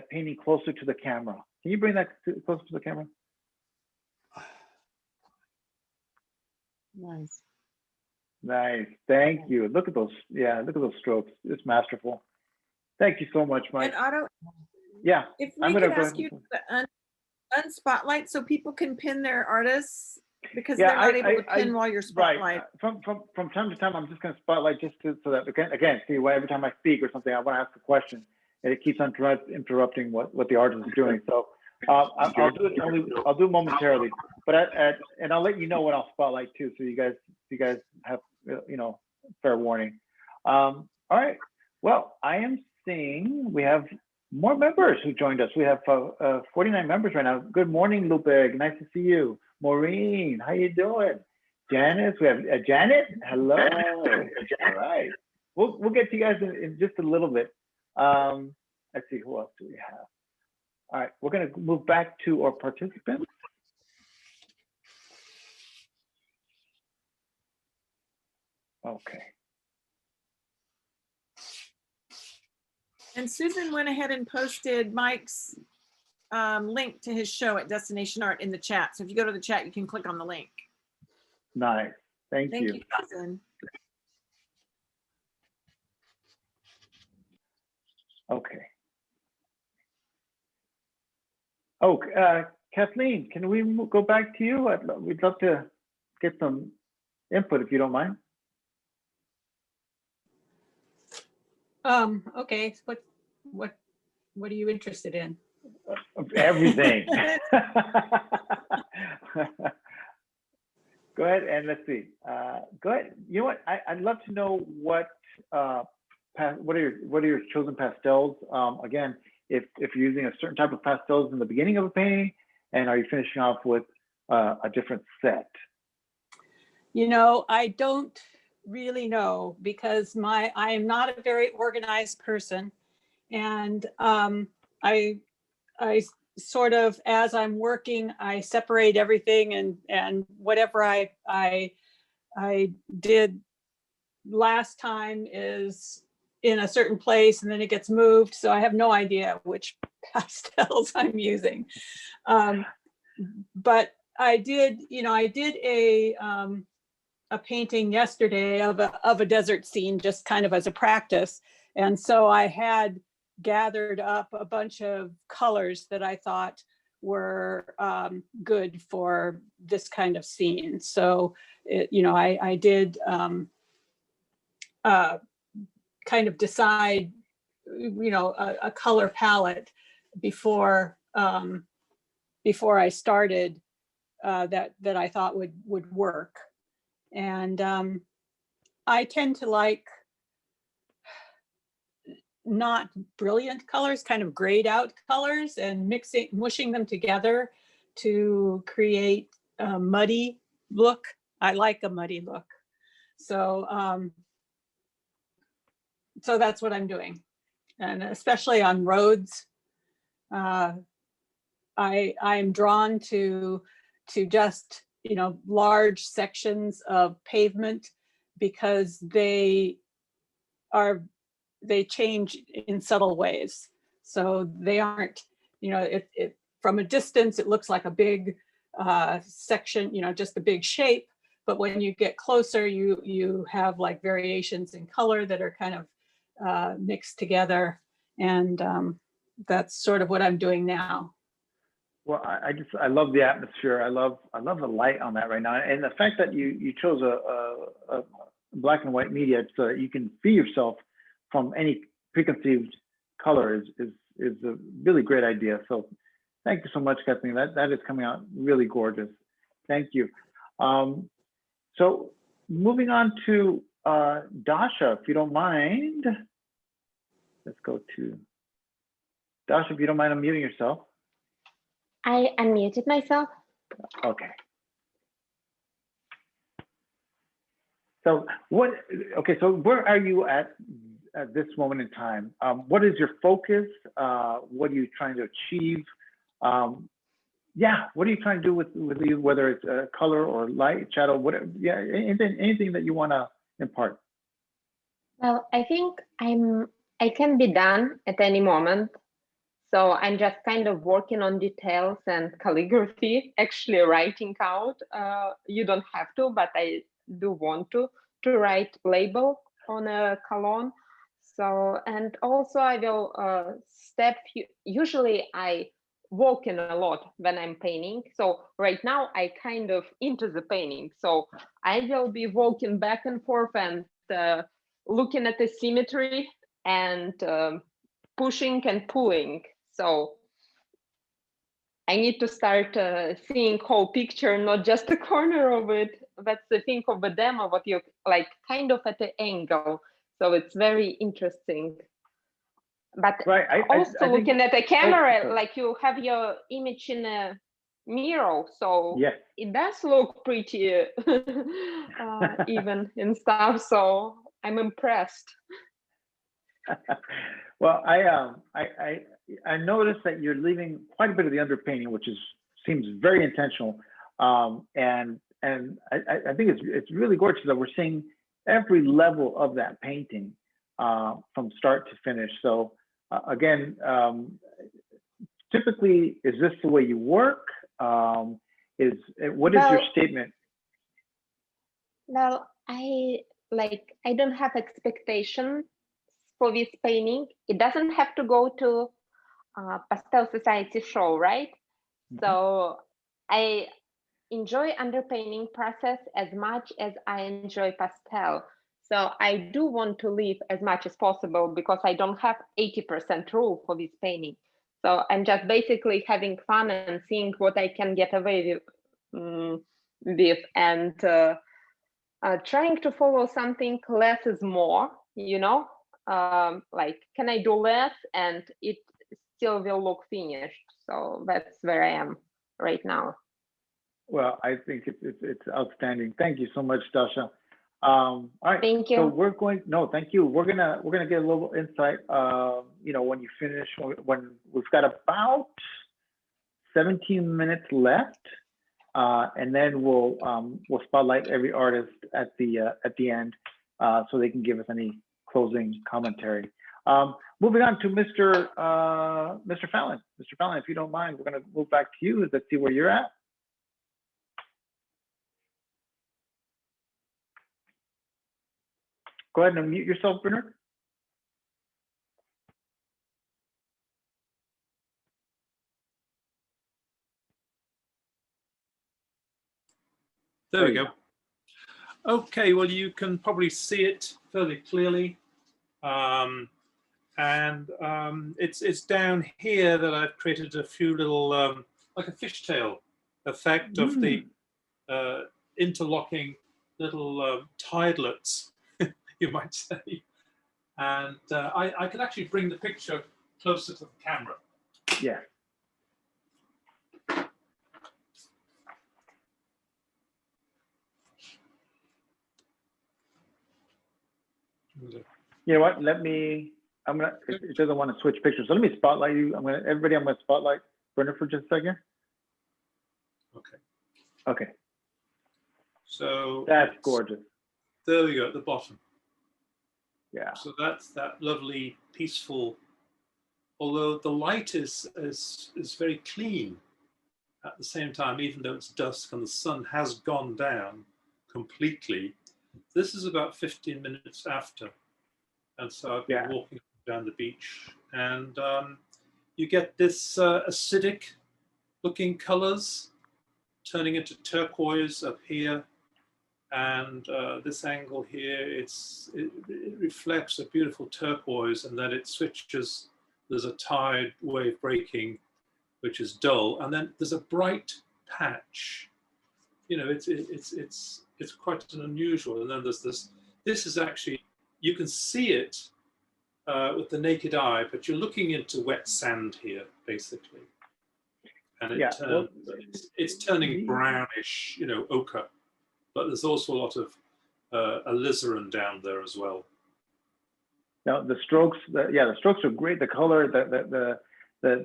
painting closer to the camera. Can you bring that closer to the camera? Nice. Nice. Thank you. Look at those. Yeah, look at those strokes. It's masterful. Thank you so much, Mike. And Otto, yeah. If we could ask you to unspotlight so people can pin their artists because Yeah, they're not able to I- pin while you're Right. spotlight. From time to time, I'm just going to spotlight just so that again, see, every time I speak or something, I want to ask a question, and it keeps on interrupting what the artist is doing. So I'll do it I'll do it momentarily, but and I'll let you know when I'll spotlight too, so you guys have fair warning. All right. Well, I am seeing we have more members who joined us. We have 49 members right now. Good morning, Lupe. Nice to see you. Maureen, how you doing? Janice, we have Janet. Hello. All right. We'll get to you guys in just a little bit. Let's see, who else do we have? All right, we're going to move back to our participants. Okay. And Susan went ahead and posted Mike's link to his show at Destination Art in the chat. So if you go to the chat, you can click on the link. Nice. Thank you. Thank you, Susan. Okay. Oh, Kathleen, can we go back to you? We'd love to get some input if you don't mind. Okay, what are you interested in? Everything. Go ahead and let's see. Go ahead. You know what? I'd love to know what are your chosen pastels? Again, if you're using a certain type of pastels in the beginning of a painting, and are you finishing off with a different set? I don't really know, because I am not a very organized person, and I sort of, as I'm working, I separate everything, and whatever I did last time is in a certain place, and then it gets moved, so I have no idea which pastels I'm using. But I did a painting yesterday of a desert scene, just kind of as a practice, and so I had gathered up a bunch of colors that I thought were good for this kind of scene. So I did kind of decide a color palette before I started that I thought would work. And I tend to like not brilliant colors, kind of grayed out colors, and mushing them together to create a muddy look. I like a muddy look. So so that's what I'm doing. And especially on roads, I'm drawn to just large sections of pavement, because they change in subtle ways. So they aren't, from a distance, it looks like a big section, just a big shape. But when you get closer, you have like variations in color that are kind of mixed together. And that's sort of what I'm doing now. Well, I love the atmosphere. I love the light on that right now, and the fact that you chose a black and white media so that you can free yourself from any preconceived color is a really great idea. So thank you so much, Kathleen. That is coming out really gorgeous. Thank you. So moving on to Dasha, if you don't mind. Let's go to Dasha, if you don't mind unmuting yourself. I unmuted myself. Okay. So so where are you at this moment in time? What is your focus? What are you trying to achieve? What are you trying to do with you, whether it's color or light, shadow, whatever, anything that you want to impart? Well, I think I can be done at any moment. So I'm just kind of working on details and calligraphy, actually writing out. You don't have to, but I do want to write label on a cologne. So, and also I will usually I walking a lot when I'm painting. So right now I kind of into the painting. So I will be walking back and forth and looking at the symmetry and pushing and pulling. So I need to start seeing whole picture, not just a corner of it. That's the thing of the demo, what you like kind of at the angle. So it's very interesting. But Right. also looking at the camera, sorry. like you have your image in a mirror. So Yes. it does look pretty even and stuff. So I'm impressed. Well, I noticed that you're leaving quite a bit of the underpainting, which seems very intentional. And I think it's really gorgeous that we're seeing every level of that painting from start to finish. So again, typically, is this the way you work? What is your statement? Well, I don't have expectation for this painting. It doesn't have to go to Pastel Society show, right? Mm-hmm. So I enjoy underpainting process as much as I enjoy pastel. So I do want to leave as much as possible because I don't have 80% rule for this painting. So I'm just basically having fun and seeing what I can get away with and trying to follow something less is more, you know? Like, can I do less and it still will look finished? So that's where I am right now. Well, I think it's outstanding. Thank you so much, Dasha. All right. Thank you. So we're going. No, thank you. We're gonna get a little insight. You know, when you finish, when we've got about 17 minutes left, and then we'll spotlight every artist at the end, so they can give us any closing commentary. Moving on to Mr. Fallon. Mr. Fallon, if you don't mind, we're gonna move back to you. Let's see where you're at. Go ahead and unmute yourself, Bernard. There we go. Okay, well, you can probably see it fairly clearly. It's down here that I've created a few little, like a fishtail effect of the interlocking little tidelets, you might say. And I can actually bring the picture closer to the camera. Yeah. You know what? It doesn't want to switch pictures. So let me spotlight you. I'm gonna spotlight Bernard for just a second. Okay. Okay. So that's gorgeous. There we go at the bottom. Yeah. So that's that lovely, peaceful, although the light is very clean at the same time, even though it's dusk and the sun has gone down completely. This is about 15 minutes after. And so I've been walking down the beach, and you get this acidic looking colors turning into turquoise up here. And this angle here, it reflects a beautiful turquoise, and then it switches. There's a tide wave breaking, which is dull, and then there's a bright patch. You know, it's quite an unusual. And then there's this. This is actually, you can see it with the naked eye, but you're looking into wet sand here, basically, and it's turning brownish, you know, ochre. But there's also a lot of alizarin down there as well. Now the strokes, the strokes are great. The color, the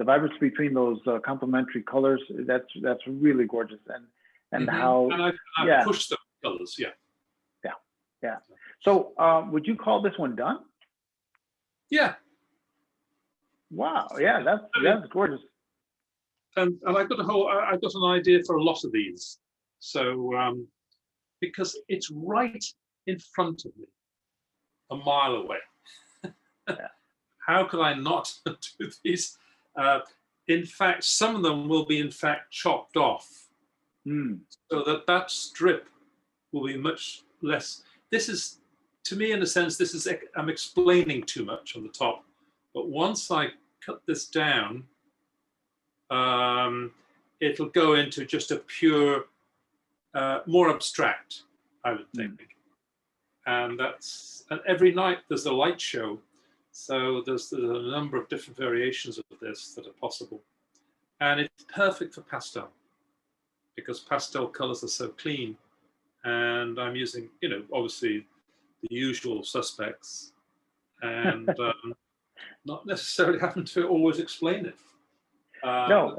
vibrance between those complementary colors, that's really gorgeous. And how I pushed the colors, yeah. So would you call this one done? Yeah. Wow. Yeah, that's gorgeous. And I've got an idea for a lot of these. So. Because it's right in front of me, a mile away. How could I not do these? in fact, some of them will be in fact chopped off, so that strip will be much less. This is, to me, in a sense, this is, I'm explaining too much on the top. But once I cut this down, it'll go into just a pure, more abstract, I would think. And every night there's a light show. So there's a number of different variations of this that are possible. And it's perfect for pastel, because pastel colors are so clean. And I'm using, obviously the usual suspects, and not necessarily having to always explain it. No,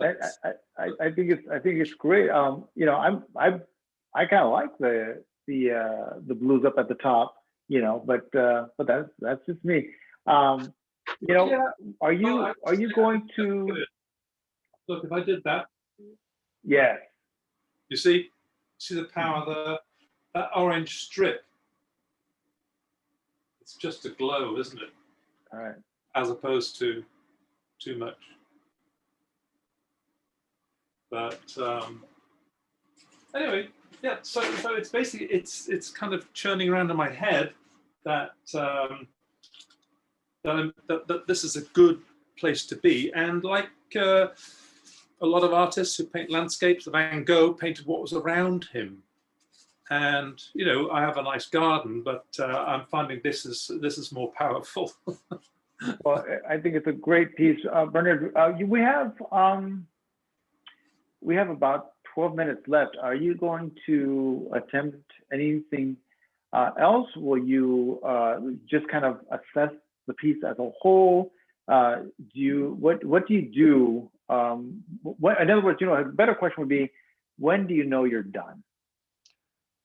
I think it's great. I kind of like the blues up at the top, but that's just me. Are you going to look? If I did that, yes, you see the power there. That orange strip, it's just a glow, isn't it? All right. As opposed to too much. But anyway, yeah. So it's basically it's kind of churning around in my head that that this is a good place to be. And like a lot of artists who paint landscapes, Van Gogh painted what was around him. And I have a nice garden, but I'm finding this is more powerful. Well, I think it's a great piece, Bernard. We have about 12 minutes left. Are you going to attempt anything else? Will you just kind of assess the piece as a whole? What do you do? In other words, a better question would be, when do you know you're done?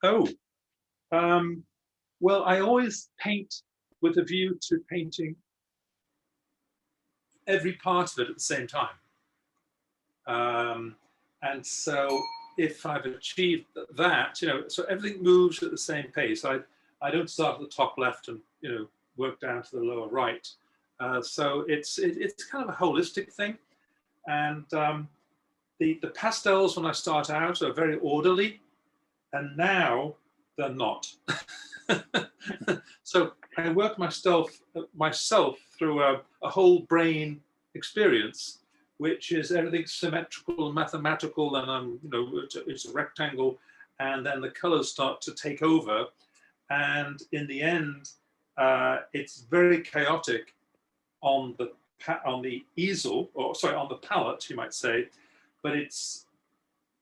Oh, well, I always paint with a view to painting every part of it at the same time. And so if I've achieved that, so everything moves at the same pace. I don't start at the top left and, work down to the lower right. So it's kind of a holistic thing. And the pastels, when I start out, are very orderly. And now they're not. So I work myself through a whole brain experience, which is everything symmetrical and mathematical, and it's a rectangle, and then the colors start to take over, and in the end, it's very chaotic on the easel, or sorry, on the palette, you might say, but it's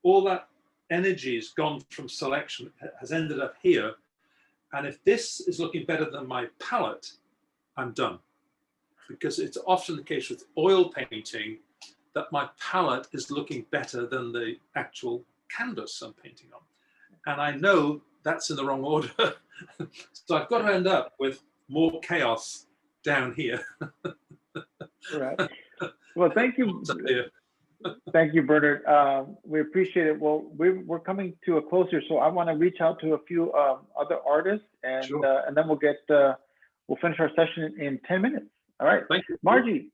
all that energy has gone from selection, has ended up here. And if this is looking better than my palette, I'm done. Because it's often the case with oil painting that my palette is looking better than the actual canvas I'm painting on. And I know that's in the wrong order. So I've got to end up with more chaos down here. All right. Well, thank you. Thank you, Bernard. We appreciate it. Well, we're coming to a close here, so I want to reach out to a few other artists, and sure. And then we'll finish our session in 10 minutes. All right. Thank you, Margie.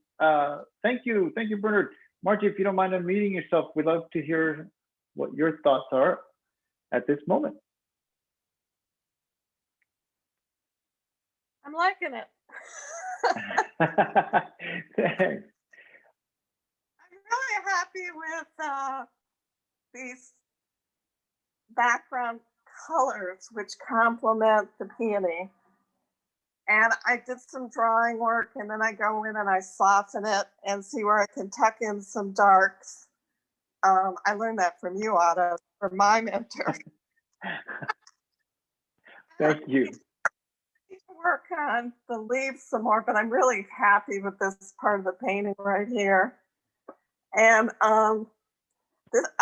Thank you, Bernard. Margie, if you don't mind unmuting yourself, we'd love to hear what your thoughts are at this moment. I'm liking it. Thanks. Really happy with these background colors which complement the peony. And I did some drawing work, and then I go in and I soften it and see where I can tuck in some darks. I learned that from you, Otto, from my mentor. Thank you. I need to work on the leaves some more, but I'm really happy with this part of the painting right here. And I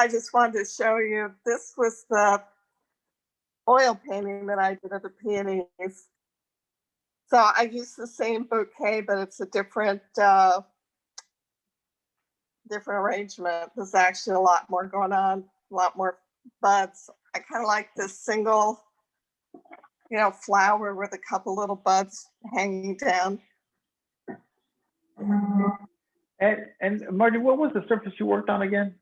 just wanted to show you, this was the oil painting that I did of the peonies. So I used the same bouquet, but it's a different arrangement. There's actually a lot more going on, a lot more buds. I kind of like this single, flower with a couple little buds hanging down. And Margie, what was the surface you worked on again?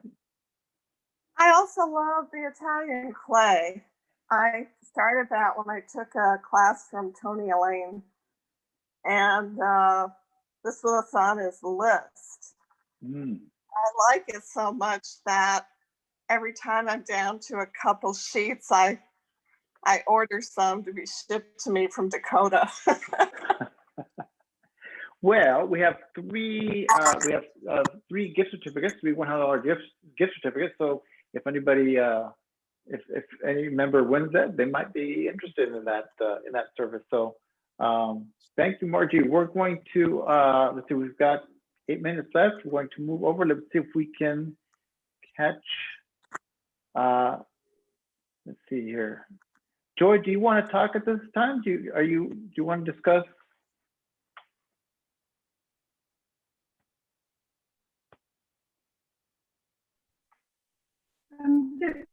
I also love the Italian clay. I started that when I took a class from Tony Elaine, and this was on his list. I like it so much that every time I'm down to a couple sheets, I order some to be shipped to me from Dakota. Well, we have three gift certificates, three $100 gift certificates. So if anybody, if any member wins that, they might be interested in that service. So thank you, Margie. We're going to let's see, we've got 8 minutes left. We're going to move over. Let's see if we can catch. Let's see here. Joy, do you want to talk at this time? Do you want to discuss? I'm just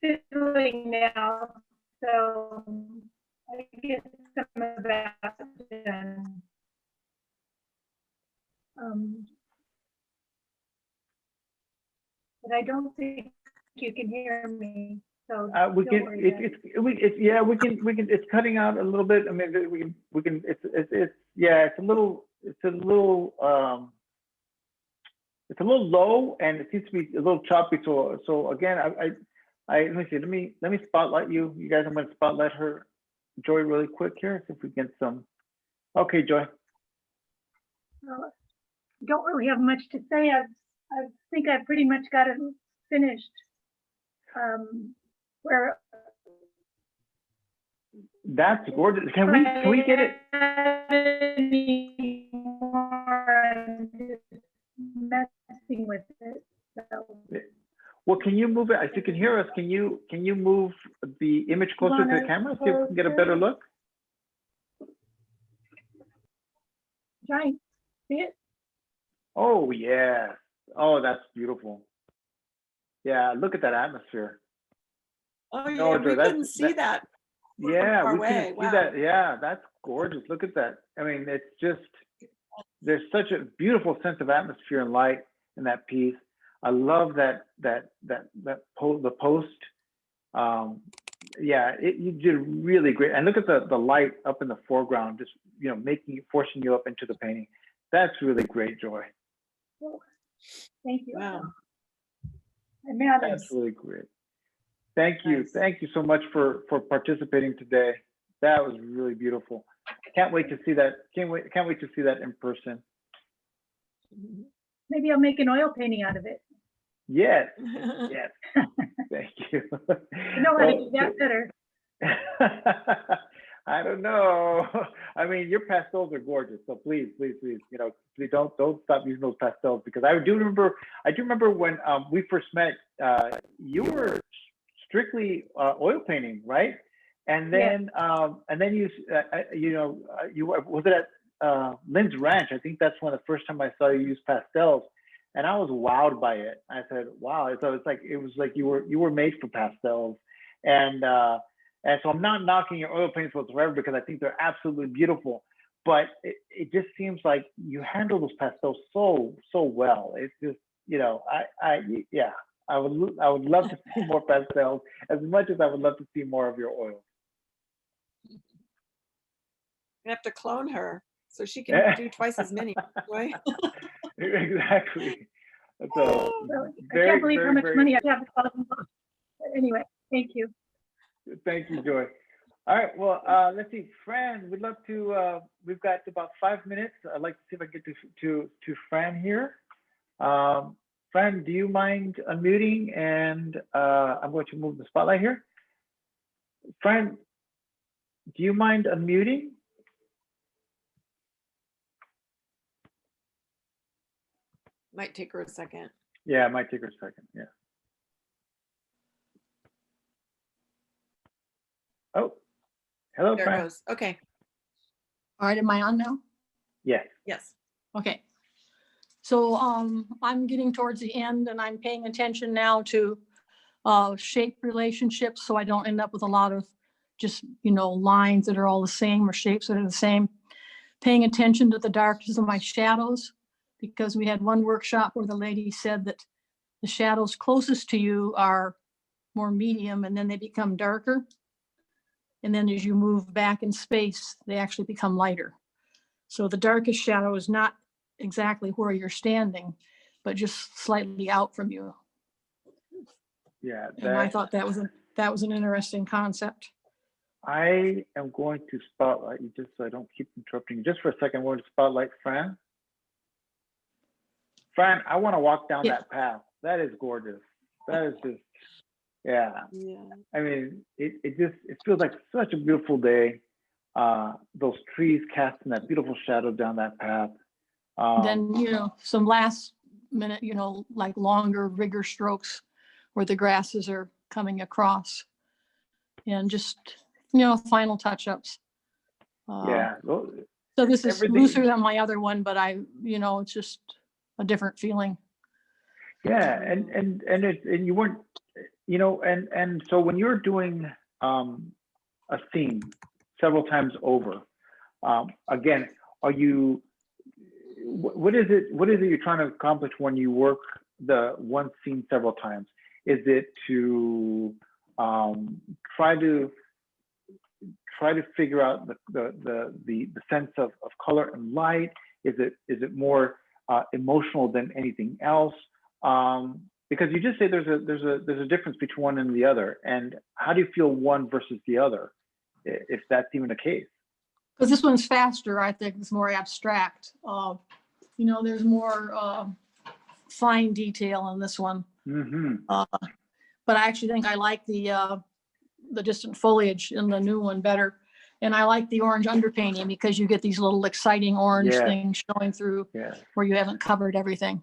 fiddling now, so I guess some of that done. But I don't think you can hear me, so We don't can. worry about it. Yeah, we can. It's cutting out a little bit. I mean, we can. Yeah, it's a little. It's a little low, and it seems to be a little choppy. So again, let me see. Let me spotlight you. You guys, I'm going to spotlight her, Joy, really quick here. See if we get some. Okay, Joy. Well, don't really have much to say. I think I pretty much got it finished. Where That's gorgeous. Can we get it? I'm just messing with it. So. Well, can you move it? If you can hear us, can you move the image closer to the camera so you can get a better look? Trying. See it? Oh yeah. Oh, that's beautiful. Yeah, look at that atmosphere. Oh yeah, Oh, we Joy, couldn't see that. Yeah, far we away. can see that. Yeah, that's gorgeous. Look at that. I mean, it's just, there's such a beautiful sense of atmosphere and light in that piece. I love the post. Yeah, you did really great. And look at the light up in the foreground, just forcing you up into the painting. That's really great, Joy. Oh, thank you. Wow. That's really great. Thank you. Nice. Thank you so much for participating today. That was really beautiful. Can't wait to see that. Can't wait to see that in person. Maybe I'll make an oil painting out of it. Yes. Yes. Thank you. You know how to do that better. I don't know. I mean, your pastels are gorgeous. So please, please don't stop using those pastels, because I do remember when we first met. You were strictly oil painting, right? And then you was it at Lynn's Ranch? I think that's when the first time I saw you use pastels, and I was wowed by it. I said, "Wow!" So it was like you were made for pastels, and so I'm not knocking your oil paints whatsoever, because I think they're absolutely beautiful. But it just seems like you handle those pastels so well. It's just, I would love to see more pastels, as much as I would love to see more of your oils. You have to clone her so she can do twice as many. Right? Exactly. So Well, I can't believe how much money I have to follow them both. But anyway, thank you. Thank you, Joy. All right, well, let's see, Fran, we'd love to, we've got about 5 minutes. I'd like to see if I can get to Fran here. Fran, do you mind unmuting? And I'm going to move the spotlight here. Fran, do you mind unmuting? Might take her a second. Yeah, it might take her a second, yeah. Oh, hello, There Fran. it goes. Okay. All right, am I on now? Yes. Yes. Okay. So I'm getting towards the end, and I'm paying attention now to shape relationships, so I don't end up with a lot of just, lines that are all the same or shapes that are the same. Paying attention to the darkness of my shadows, because we had one workshop where the lady said that the shadows closest to you are more medium and then they become darker. And then as you move back in space, they actually become lighter. So the darkest shadow is not exactly where you're standing, but just slightly out from you. Yeah, And I thought that was an interesting concept. I am going to spotlight you just so I don't keep interrupting you. Just for a second, we're going to spotlight Fran. Fran, I want to walk down that path. That is gorgeous. That is just, yeah. I mean, it feels like such a beautiful day. Those trees casting that beautiful shadow down that path. Then, some last minute, like longer rigor strokes where the grasses are coming across and just, final touch-ups. Yeah. So this is looser than my other one, but it's just a different feeling. Yeah. And you weren't, and so when you're doing a theme several times over, again, what is it you're trying to accomplish when you work the one scene several times? Is it to try to figure out the sense of color and light? Is it more emotional than anything else? Because you just say there's a difference between one and the other, and how do you feel one versus the other, if that's even the case? Because this one's faster, I think it's more abstract. There's more fine detail in this one. Mm-hmm. But I actually think I like the distant foliage in the new one better. And I like the orange underpainting because you get these little exciting orange things showing through where you haven't covered everything.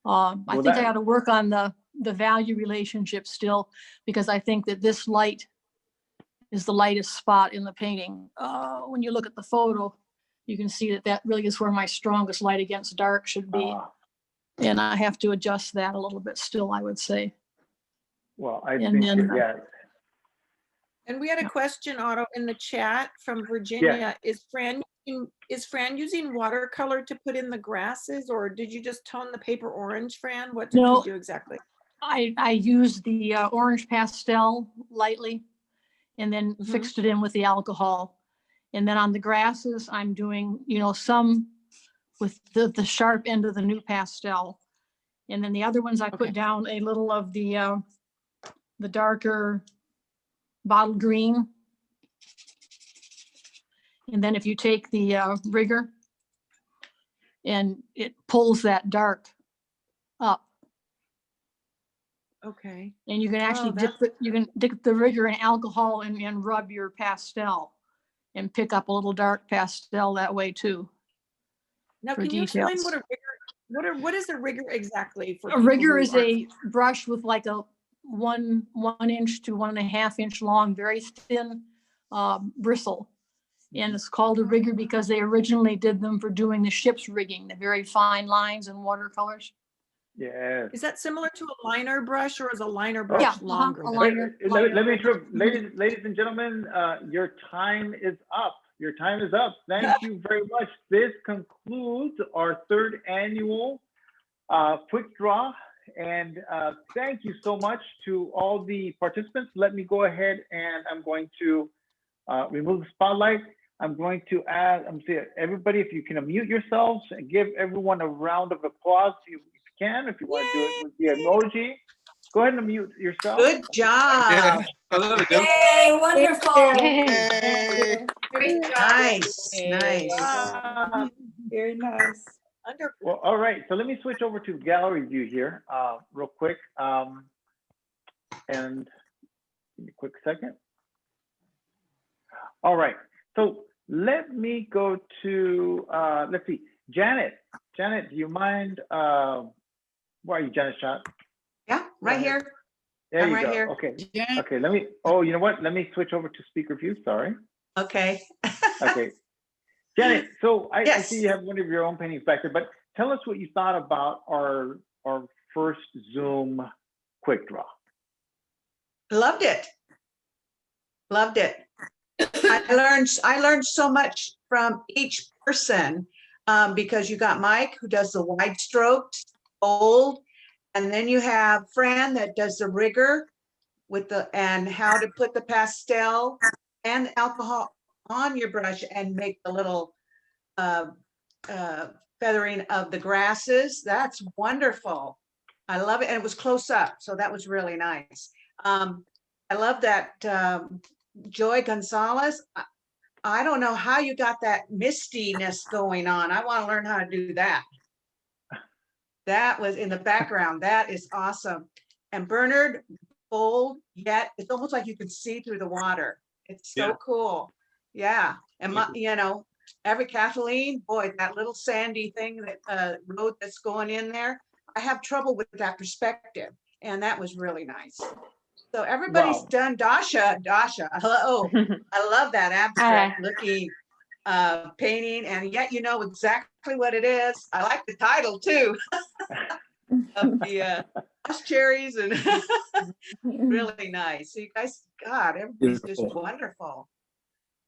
I think I got to work on the value relationship still, because I think that this light is the lightest spot in the painting. When you look at the photo, you can see that really is where my strongest light against dark should be. And I have to adjust that a little bit still, I would say. Well, yeah. And we had a question, Otto, in the chat from Virginia. Is Fran using watercolor to put in the grasses, or did you just tone the paper orange, Fran? What did you do exactly? I used the orange pastel lightly and then fixed it in with the alcohol. And then on the grasses, I'm doing, some with the sharp end of the new pastel. And then the other ones, I put down a little of the darker bottle green. And then if you take the rigor and it pulls that dark up. Okay. And you can actually dip the rigor in alcohol and rub your pastel and pick up a little dark pastel that way too. Now, can you explain what a rigor, what is a rigor exactly? For a rigor is a brush with like a 1 inch to 1.5 inch long, very thin bristle. And it's called a rigor because they originally did them for doing the ship's rigging, the very fine lines and watercolors. Yeah. Is that similar to a liner brush, or is a liner brush longer? Let me interrupt, ladies and gentlemen. Your time is up. Your time is up. Thank you very much. This concludes our 3rd annual quick draw. And thank you so much to all the participants. Let me go ahead and I'm going to remove the spotlight. I'm going to add, everybody, if you can unmute yourselves and give everyone a round of applause if you can. If you want to do it with the emoji, go ahead and unmute yourself. Good job. Yay, wonderful. Yay. Nice. Very nice. Well, all right. So let me switch over to gallery view here real quick. And give me a quick second. All right. So let me go to, let's see, Janet. Janet, do you mind? Where are you, Janet Schott? Yeah, right here. There I'm you right go. here. Okay. Okay. Let me. Oh, you know what? Let me switch over to speaker view. Sorry. Okay. Okay. Janet, so I see you have one of your own paintings back there, but tell us what you thought about our first Zoom quick draw. Loved it. Loved it. I learned so much from each person. because you got Mike who does the wide strokes, bold, and then you have Fran that does the rigor with and how to put the pastel and alcohol on your brush and make the little feathering of the grasses. That's wonderful. I love it. And it was close up, so that was really nice. I love that Joy Gonzalez. I don't know how you got that mistiness going on. I want to learn how to do that. That was in the background. That is awesome. And Bernard, bold, yet it's almost like you can see through the water. It's so cool. Yeah. And you know, every Kathleen, boy, that little sandy thing, that road that's going in there, I have trouble with that perspective. And that was really nice. So everybody's done. Dasha, hello. I love that abstract looking painting, and yet you know exactly what it is. I like the title too. Of the cherries and really nice. So you guys, God, everybody's just wonderful.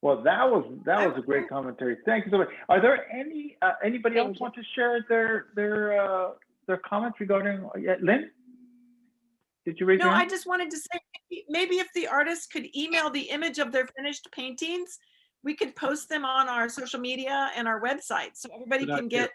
Well, that was a great commentary. Thank you so much. Are there anybody else want to share their comments regarding Lynn? Did you raise your No, hand? I just wanted to say maybe if the artists could email the image of their finished paintings, we could post them on our social media and our website, so everybody can get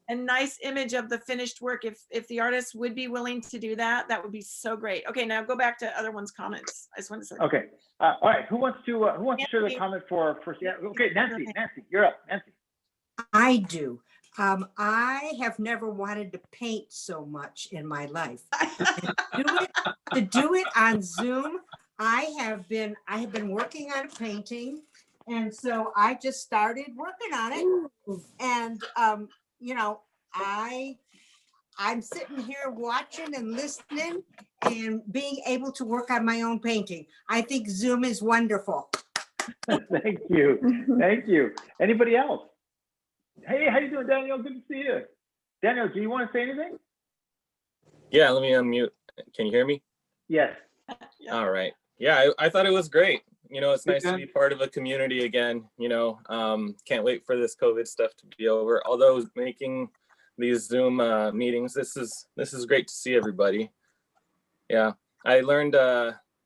a nice image of the finished work. If the artists would be willing to do that, that would be so great. Okay, now go back to other one's comments. I just want to say. Okay. All right. Who wants to share the comment for first? Yeah. Okay, Nancy, you're up. Nancy. I do. I have never wanted to paint so much in my life. To do it on Zoom, I have been working on a painting, and so I just started working on it. And you know, I'm sitting here watching and listening and being able to work on my own painting. I think Zoom is wonderful. Thank you. Thank you. Anybody else? Hey, how you doing, Daniel? Good to see you. Daniel, do you want to say anything? Yeah, let me unmute. Can you hear me? Yes. All right. Yeah, I thought it was great. You know, it's nice to be part of a community again. You know, can't wait for this COVID stuff to be over. Although making these Zoom meetings, this is great to see everybody. Yeah, I learned,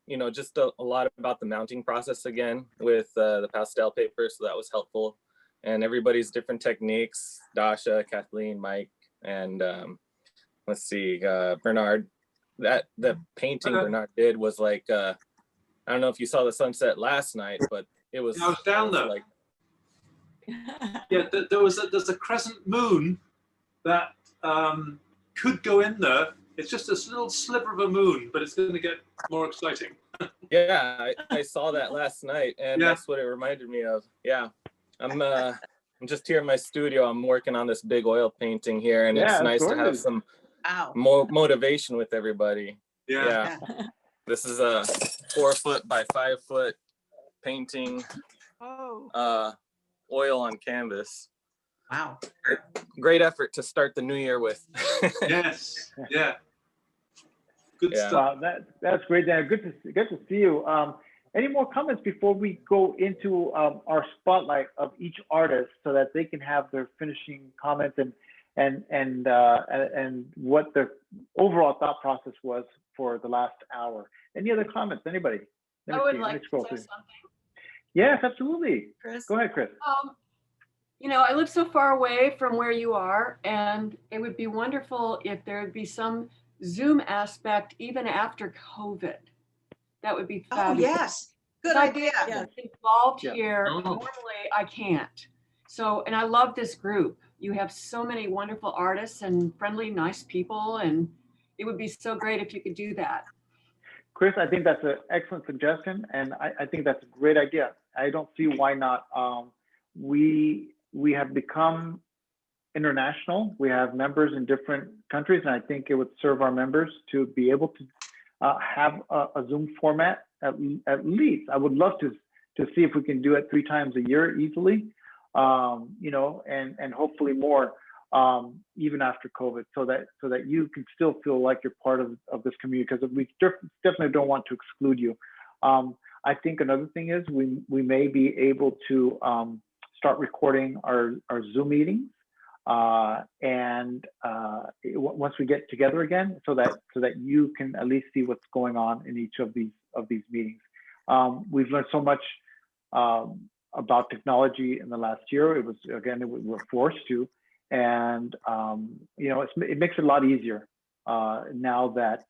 you know, just a lot about the mounting process again with the pastel paper, so that was helpful. And everybody's different techniques, Dasha, Kathleen, Mike, and let's see, Bernard. The painting Bernard did was like, I don't know if you saw the sunset last night, but it was. I was down there. Like, yeah, there's a crescent moon that could go in there. It's just this little sliver of a moon, but it's going to get more exciting. Yeah, I saw that last night, and that's what it reminded me of. Yeah. I'm just here in my studio. I'm working on this big oil painting here, and it's nice to have some motivation with everybody. Yeah. This is a 4 foot by 5 foot painting. Oil on canvas. Wow. Great effort to start the new year with. Yes. Yeah. Good stuff. Wow, that's great, Dan. Good to see you. Any more comments before we go into our spotlight of each artist, so that they can have their finishing comments and what their overall thought process was for the last hour? Any other comments? Anybody? I would like to say something. Yes, absolutely. Chris. Go ahead, Chris. You know, I live so far away from where you are, and it would be wonderful if there would be some Zoom aspect even after COVID. That would be fabulous. Oh, yes. Good idea. Yeah, involved here. Normally, I can't. So, and I love this group. You have so many wonderful artists and friendly, nice people, and it would be so great if you could do that. Chris, I think that's an excellent suggestion, and I think that's a great idea. I don't see why not. We have become international. We have members in different countries, and I think it would serve our members to be able to have a Zoom format at least. I would love to see if we can do it 3 times a year easily, you know, and hopefully more, even after COVID, so that you can still feel like you're part of this community, because we definitely don't want to exclude you. I think another thing is we may be able to start recording our Zoom meetings once we get together again, so that you can at least see what's going on in each of these meetings. We've learned so much about technology in the last year. It was, again, we're forced to, and you know, it makes it a lot easier now that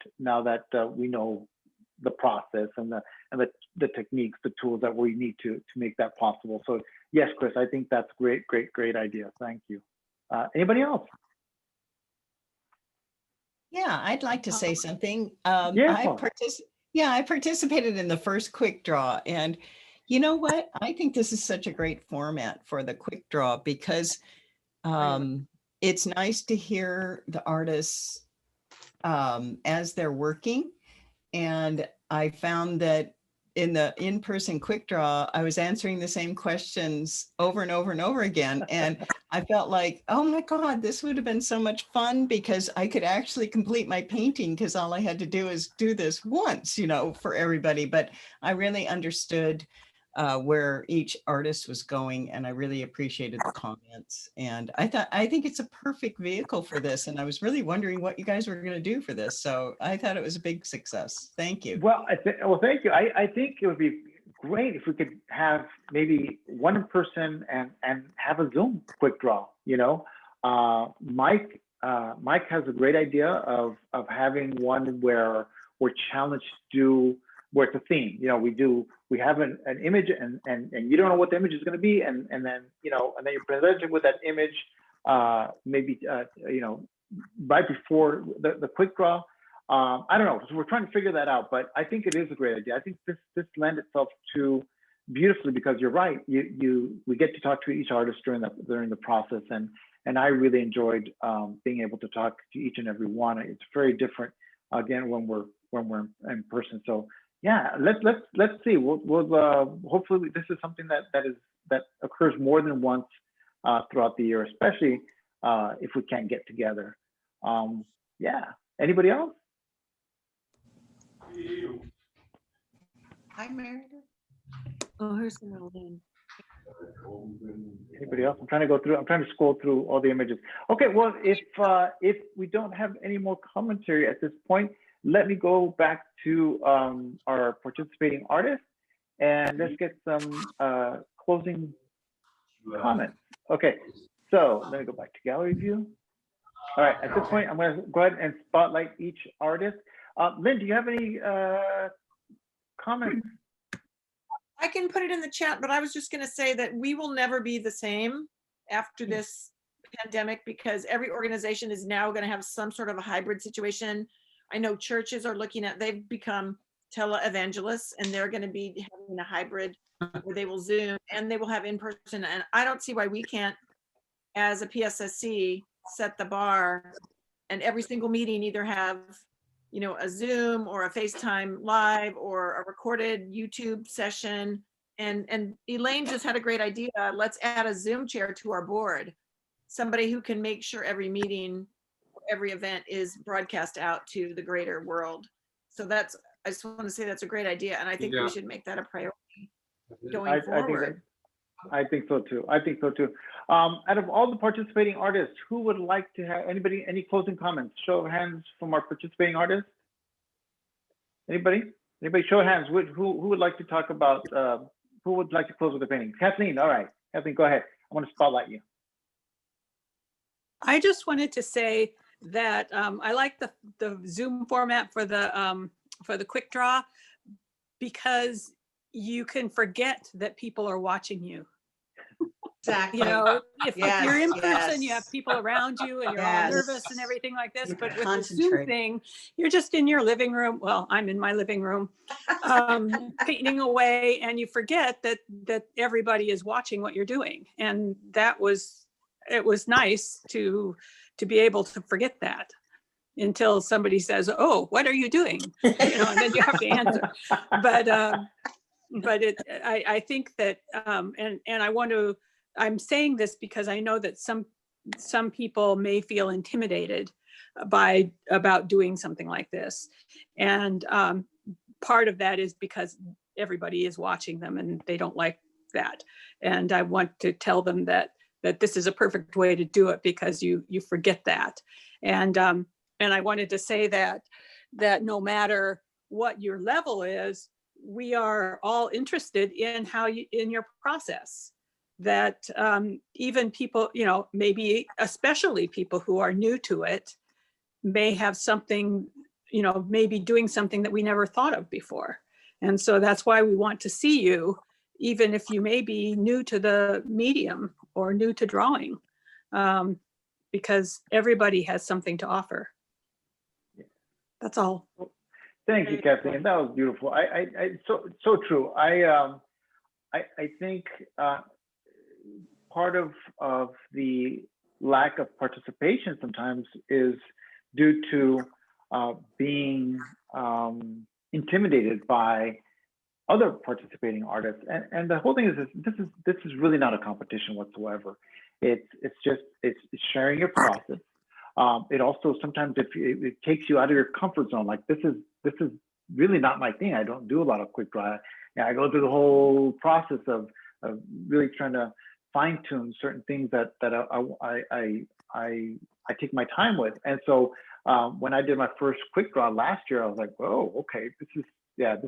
we know the process and the techniques, the tools that we need to make that possible. So yes, Chris, I think that's great idea. Thank you. Anybody else? Yeah, I'd like to say something. Yeah, I participated in the first quick draw, and you know what? I think this is such a great format for the quick draw because it's nice to hear the artists as they're working. And I found that in the in-person quick draw, I was answering the same questions over and over and over again. And I felt like, oh my God, this would have been so much fun because I could actually complete my painting because all I had to do is do this once, you know, for everybody. But I really understood where each artist was going, and I really appreciated the comments. And I think it's a perfect vehicle for this. And I was really wondering what you guys were going to do for this. So I thought it was a big success. Thank you. Well, thank you. I think it would be great if we could have maybe one in person and have a Zoom quick draw. You know, Mike has a great idea of having one where we're challenged to do, where it's a theme. You know, we have an image and you don't know what the image is going to be, and then, you know, and then you're presented with that image maybe you know, right before the quick draw. I don't know, so we're trying to figure that out, but I think it is a great idea. I think this lends itself to beautifully, because you're right, we get to talk to each artist during the process, and I really enjoyed being able to talk to each and every one. It's very different again when we're in person. So yeah, let's see. We'll hopefully this is something that occurs more than once throughout the year, especially if we can't get together. Yeah. Anybody else? Hi, Meredith. Oh, here's Marilyn. Anybody else? I'm trying to scroll through all the images. Okay, well, if we don't have any more commentary at this point, let me go back to our participating artists and let's get some closing comments. Okay, so let me go back to gallery view. All right, at this point, I'm going to go ahead and spotlight each artist. Lynn, do you have any comments? I can put it in the chat, but I was just going to say that we will never be the same after this pandemic, because every organization is now going to have some sort of a hybrid situation. I know churches are looking at, they've become tele-evangelists, and they're going to be having a hybrid where they will Zoom and they will have in-person. And I don't see why we can't, as a PSSC, set the bar and every single meeting either have, you know, a Zoom or a FaceTime live or a recorded YouTube session. And Elaine just had a great idea. Let's add a Zoom chair to our board. Somebody who can make sure every meeting, every event is broadcast out to the greater world. So I just want to say that's a great idea. And I think we should make that a priority going forward. I think so too. Out of all the participating artists, who would like to have any closing comments? Show of hands from our participating artists. Anybody show of hands. Who would like to talk about, who would like to close with the painting? Kathleen, all right. Kathleen, go ahead. I want to spotlight you. I just wanted to say that I like the Zoom format for the quick draw, because you can forget that people are watching you. Exactly. You know, if you're in person, you have people around you and you're all nervous and everything like this. But with the Zoom thing, you're just in your living room. Well, I'm in my living room, painting away, and you forget that everybody is watching what you're doing. And it was nice to be able to forget that until somebody says, "Oh, what are you doing?" You know, and then you have to answer. But I think that, and I'm saying this because I know that some people may feel intimidated about doing something like this. And part of that is because everybody is watching them and they don't like that. And I want to tell them that that this is a perfect way to do it, because you forget that. And I wanted to say that no matter what your level is, we are all interested in in your process. That even people, maybe especially people who are new to it, may have something, maybe doing something that we never thought of before. And so that's why we want to see you, even if you may be new to the medium or new to drawing, because everybody has something to offer. That's all. Thank you, Kathleen. That was beautiful. So true. I think part of the lack of participation sometimes is due to being intimidated by other participating artists. And the whole thing is this is really not a competition whatsoever. It's sharing your process. It also sometimes it takes you out of your comfort zone. Like this is really not my thing. I don't do a lot of quick draw. I go through the whole process of really trying to fine tune certain things that I take my time with. And so when I did my first quick draw last year, I was like, whoa, okay, this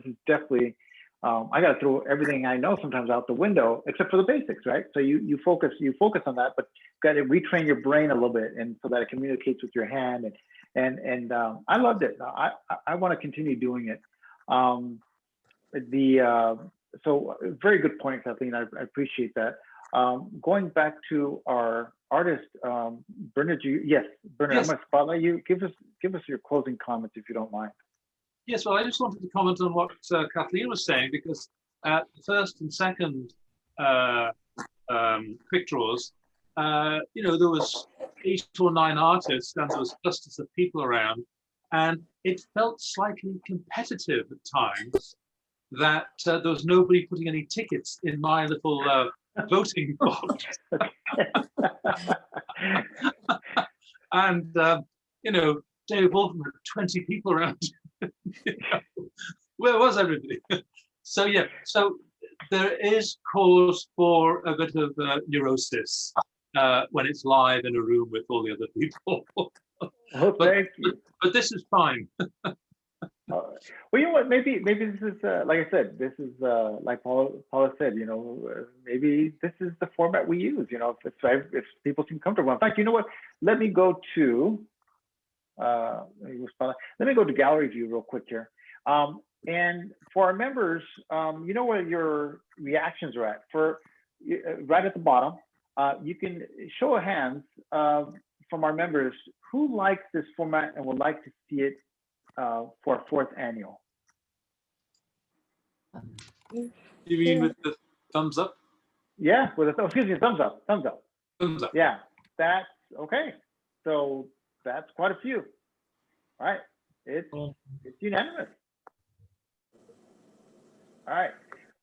is definitely. I got to throw everything I know sometimes out the window, except for the basics, right? So you focus on that, but got to retrain your brain a little bit, and so that it communicates with your hand. And I loved it. I want to continue doing it. So very good point, Kathleen. I appreciate that. Going back to our artist, Bernard. Bernard, Yes. I'm going to spotlight you. Give us your closing comments if you don't mind. Yes, well, I just wanted to comment on what Kathleen was saying, because at the first and second quick draws, there was 8 or 9 artists and there was clusters of people around, and it felt slightly competitive at times that there was nobody putting any tickets in my little voting box. And, Dave Bolton had 20 people around. Where was everybody? So there is cause for a bit of neurosis when it's live in a room with all the other people. Thank you. But this is fine. Well, you know what? Maybe this is like I said. This is like Paula said. Maybe this is the format we use. If people seem comfortable. In fact, you know what? Let me go to gallery view real quick here. And for our members, you know where your reactions are at. Right at the bottom, you can show of hands from our members who likes this format and would like to see it for a 4th annual. You mean with the thumbs up? Yeah, thumbs up. Thumbs up. Yeah, that's okay. So that's quite a few. All right, it's unanimous. All right.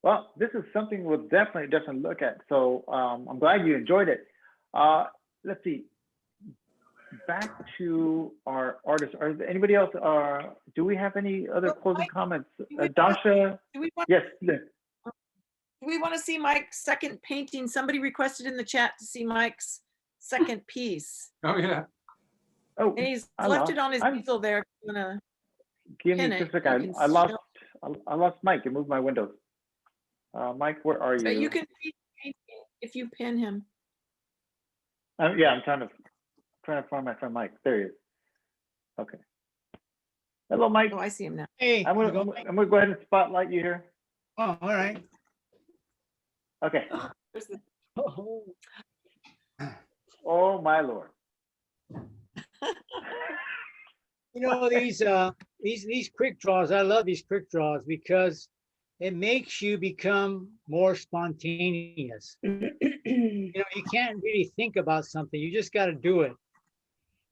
Well, this is something we'll definitely look at. So I'm glad you enjoyed it. Let's see. Back to our artists. Are there anybody else? Do we have any other closing comments? Dasha? Yes. Do we want to see Mike's second painting? Somebody requested in the chat to see Mike's second piece. Oh yeah. Oh, and he's left it on his easel there. Give me just a second. I lost Mike. It moved my windows. Mike, where are you? But you can see if you pin him. Yeah, I'm trying to find my friend Mike. There he is. Okay. Hello, Mike. Oh, I see him now. Hey, I'm gonna go ahead and spotlight you here. Oh, all right. Okay. Oh my Lord. These quick draws, I love these quick draws because it makes you become more spontaneous. You can't really think about something, you just got to do it.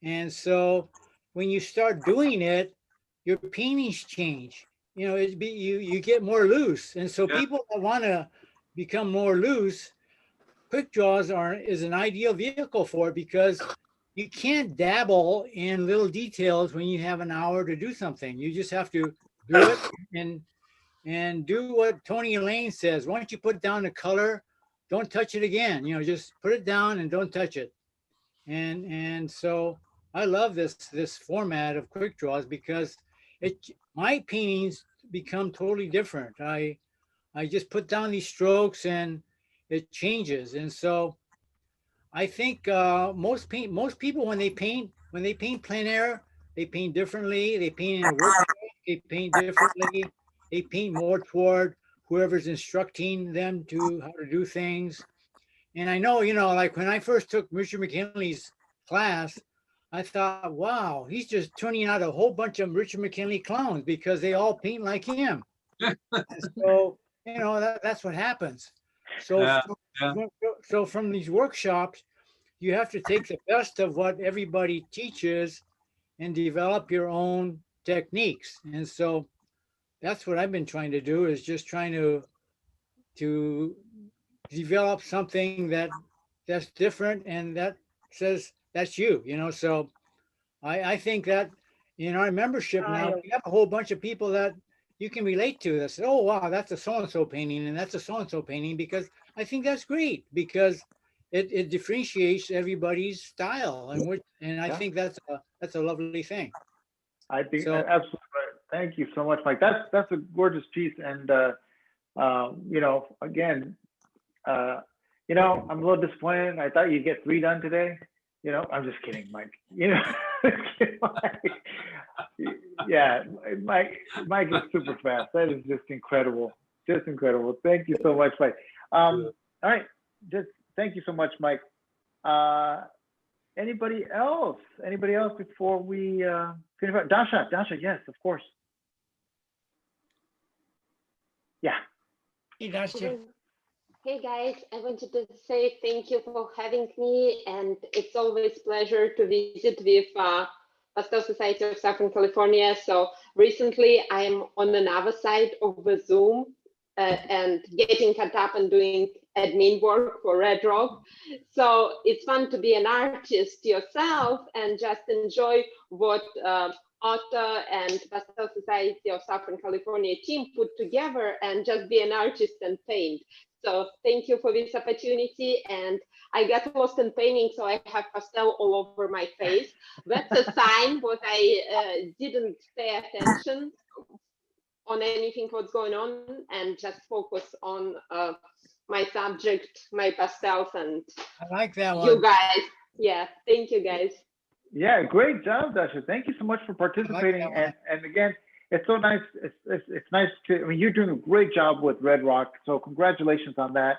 And so when you start doing it, your paintings change. You get more loose. And so people that want to become more loose, quick draws is an ideal vehicle for it, because you can't dabble in little details when you have an hour to do something. You just have to do it and do what Tony Elaine says. Once you put down the color, don't touch it again, you know, just put it down and don't touch it. And so I love this format of quick draws because my paintings become totally different. I just put down these strokes and it changes. And so I think most people when they paint plein air, they paint differently. They paint in a work, they paint differently. They paint more toward whoever's instructing them to how to do things. And I know, you know, like when I first took Richard McKinley's class, I thought, wow, he's just turning out a whole bunch of Richard McKinley clones because they all paint like him. So, you know, that's what happens. So, so from these workshops, you have to take the best of what everybody teaches and develop your own techniques. And so that's what I've been trying to do, is just trying to develop something that's different and that says that's you, you know. So I think that in our membership now, we have a whole bunch of people that you can relate to that say, oh, wow, that's a so-and-so painting and that's a so-and-so painting, because I think that's great because it differentiates everybody's style. And I think that's a lovely thing. I think absolutely right. Thank you so much, Mike. That's a gorgeous piece. And, you know, again, you know, I'm a little disappointed. I thought you'd get 3 done today. You know, I'm just kidding, Mike. You know, yeah, Mike is super fast. That is just incredible. Just incredible. Thank you so much, Mike. All right, just thank you so much, Mike. Anybody else? Anybody else before we finish up? Dasha, yes, of course. Yeah. Hey, Dasha. Hey guys, I wanted to say thank you for having me, and it's always a pleasure to visit with Pastel Society of Southern California. So recently I'm on another side of the Zoom and getting caught up and doing admin work for Red Rock. So it's fun to be an artist yourself and just enjoy what Otto and Pastel Society of Southern California team put together and just be an artist and paint. So thank you for this opportunity. And I got lost in painting, so I have pastel all over my face. That's a sign, but I didn't pay attention on anything what's going on and just focus on my subject, my pastels, and I like that one. You guys. Yeah, thank you guys. Yeah, great job, Dasha. Thank you so much for participating. And again, it's so nice. It's nice to, I mean, you're doing a great job with Red Rock. So congratulations on that.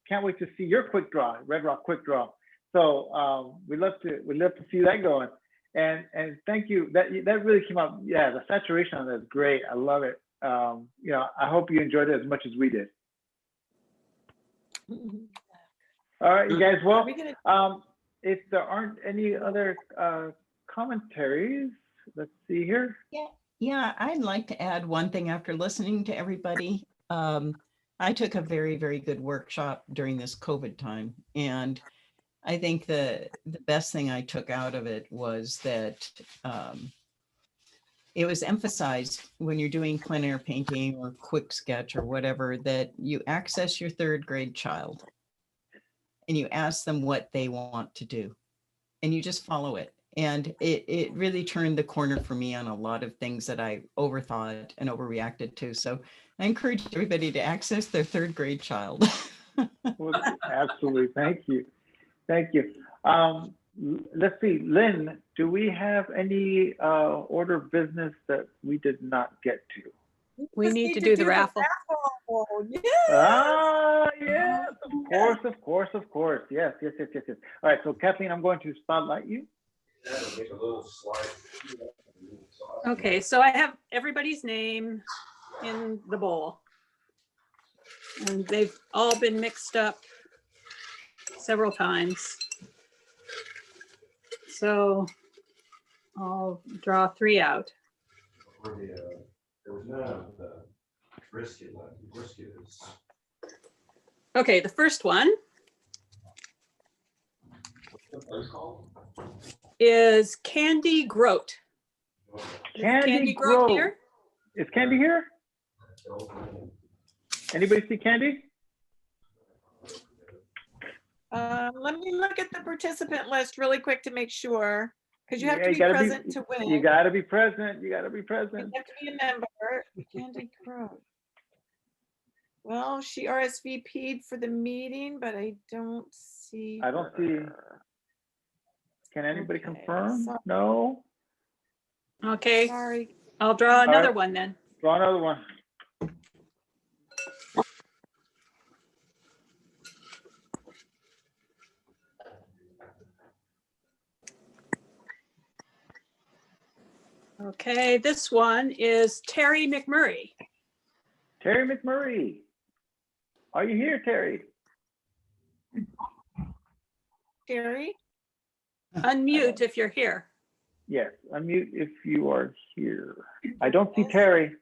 Can't wait to see your quick draw, Red Rock quick draw. So we'd love to see that going. And thank you. That really came out. Yeah, the saturation on that is great. I love it. You know, I hope you enjoyed it as much as we did. All right, you guys. Well, if there aren't any other commentaries, let's see here. Yeah, I'd like to add one thing after listening to everybody. I took a very, very good workshop during this COVID time. And I think the best thing I took out of it was that it was emphasized when you're doing plein air painting or quick sketch or whatever, that you access your 3rd grade child and you ask them what they want to do and you just follow it. And it really turned the corner for me on a lot of things that I overthought and overreacted to. So I encourage everybody to access their 3rd grade child. Well, absolutely. Thank you. Thank you. Let's see, Lynn, do we have any order of business that we did not get to? We need to do the raffle. Yes, of course. Yes. All right, so Kathleen, I'm going to spotlight you. Okay, so I have everybody's name in the bowl. And they've all been mixed up several times. So I'll draw 3 out. Okay, the first one is Candy Grote. Candy Grote here? Is Candy here? Anybody see Candy? Let me look at the participant list really quick to make sure, because you have Yeah, to you be gotta present to win. You gotta be present. You gotta be You present. have to be a member. Candy Crow. Well, she RSVP'd for the meeting, but I don't see. I don't see. her. Can anybody Okay, confirm? so- No? Okay, Sorry. I'll draw another right. one then. Draw another one. Okay, this one is Terry McMurray. Terry McMurray. Are you here, Terry? Terry? Unmute if you're here. Yes, unmute if you are here. I don't see Terry.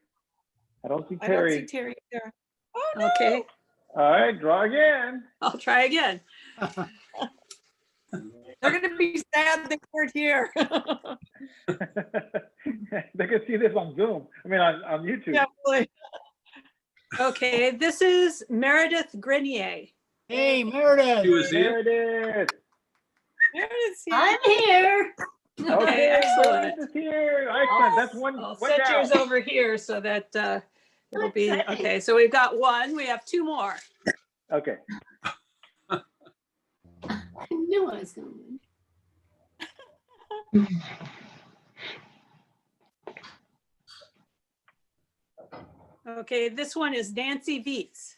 I don't see I don't see Terry. Terry there. Okay, All right, draw again. I'll try again. They're gonna be sad they weren't here. They can see this on Zoom. I mean, on YouTube. Yeah, boy. Okay, this is Meredith Grenier. Hey, Meredith. She was here. Meredith. Meredith's here. I'm here. Okay, excellent. Meredith is here. Excellent. That's one. I'll one set down. yours over here so that it'll be, okay, so we've got one, we have two more. Okay. I knew I was going to. Okay, this one is Nancy Vietz.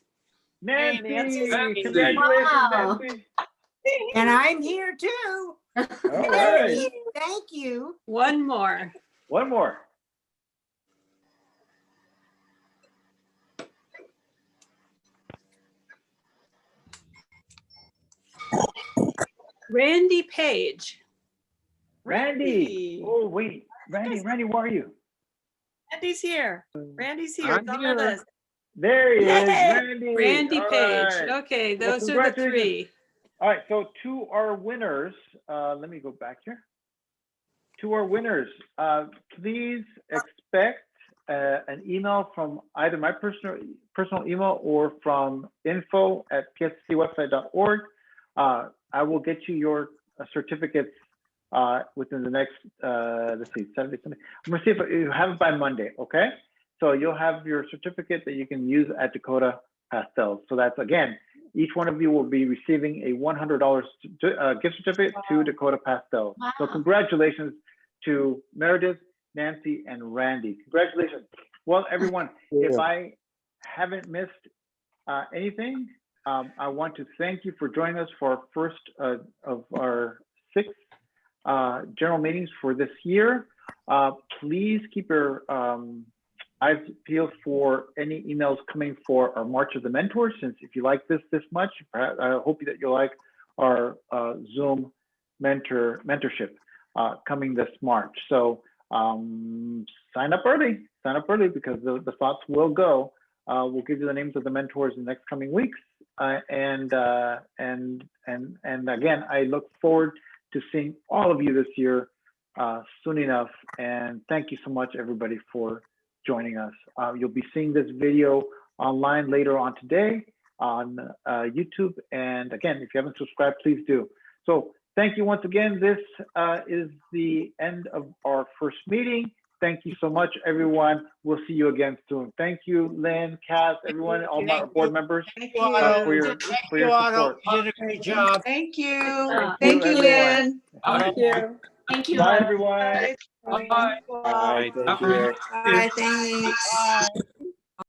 Nancy. Nancy. Congratulations, Wow. Nancy. And I'm here too. All right. Thank you. One more. One more. Randy Page. Randy. Oh, wait. Randy, where are you? Randy's here. Randy's here. It's on the list. There he is, Yay! Randy. Randy All Page. right. Okay, Well, those are the three. congratulations. All right, so to our winners, let me go back here. To our winners, please expect an email from either my personal email or from info@psscwebsite.org. I will get you your certificates within the next, let's see, Saturday, Sunday. I'm gonna see if you have it by Monday, okay? So you'll have your certificate that you can use at Dakota Pastel. So that's, again, each one of you will be receiving a $100 gift certificate to Dakota Pastel. So congratulations to Meredith, Nancy, and Randy. Congratulations. Well, everyone, if I haven't missed anything, I want to thank you for joining us for our first of our 6 general meetings for this year. Please keep your eyes peeled for any emails coming for our March of the Mentors, since if you like this much, I hope that you'll like our Zoom mentorship coming this March. So sign up early because the slots will go. We'll give you the names of the mentors in the next coming weeks. And again, I look forward to seeing all of you this year soon enough. And thank you so much, everybody, for joining us. You'll be seeing this video online later on today on YouTube. And again, if you haven't subscribed, please do. So thank you once again. This is the end of our first meeting. Thank you so much, everyone. We'll see you again soon. Thank you, Lynn, Cass, everyone, all my board members Thank for you. your support. You did a great job. Thank you. Thank Thank you, you, Lynn. Thank you. Thank you. Bye, everyone. Bye. Bye. Thank you. Bye, thanks. Bye.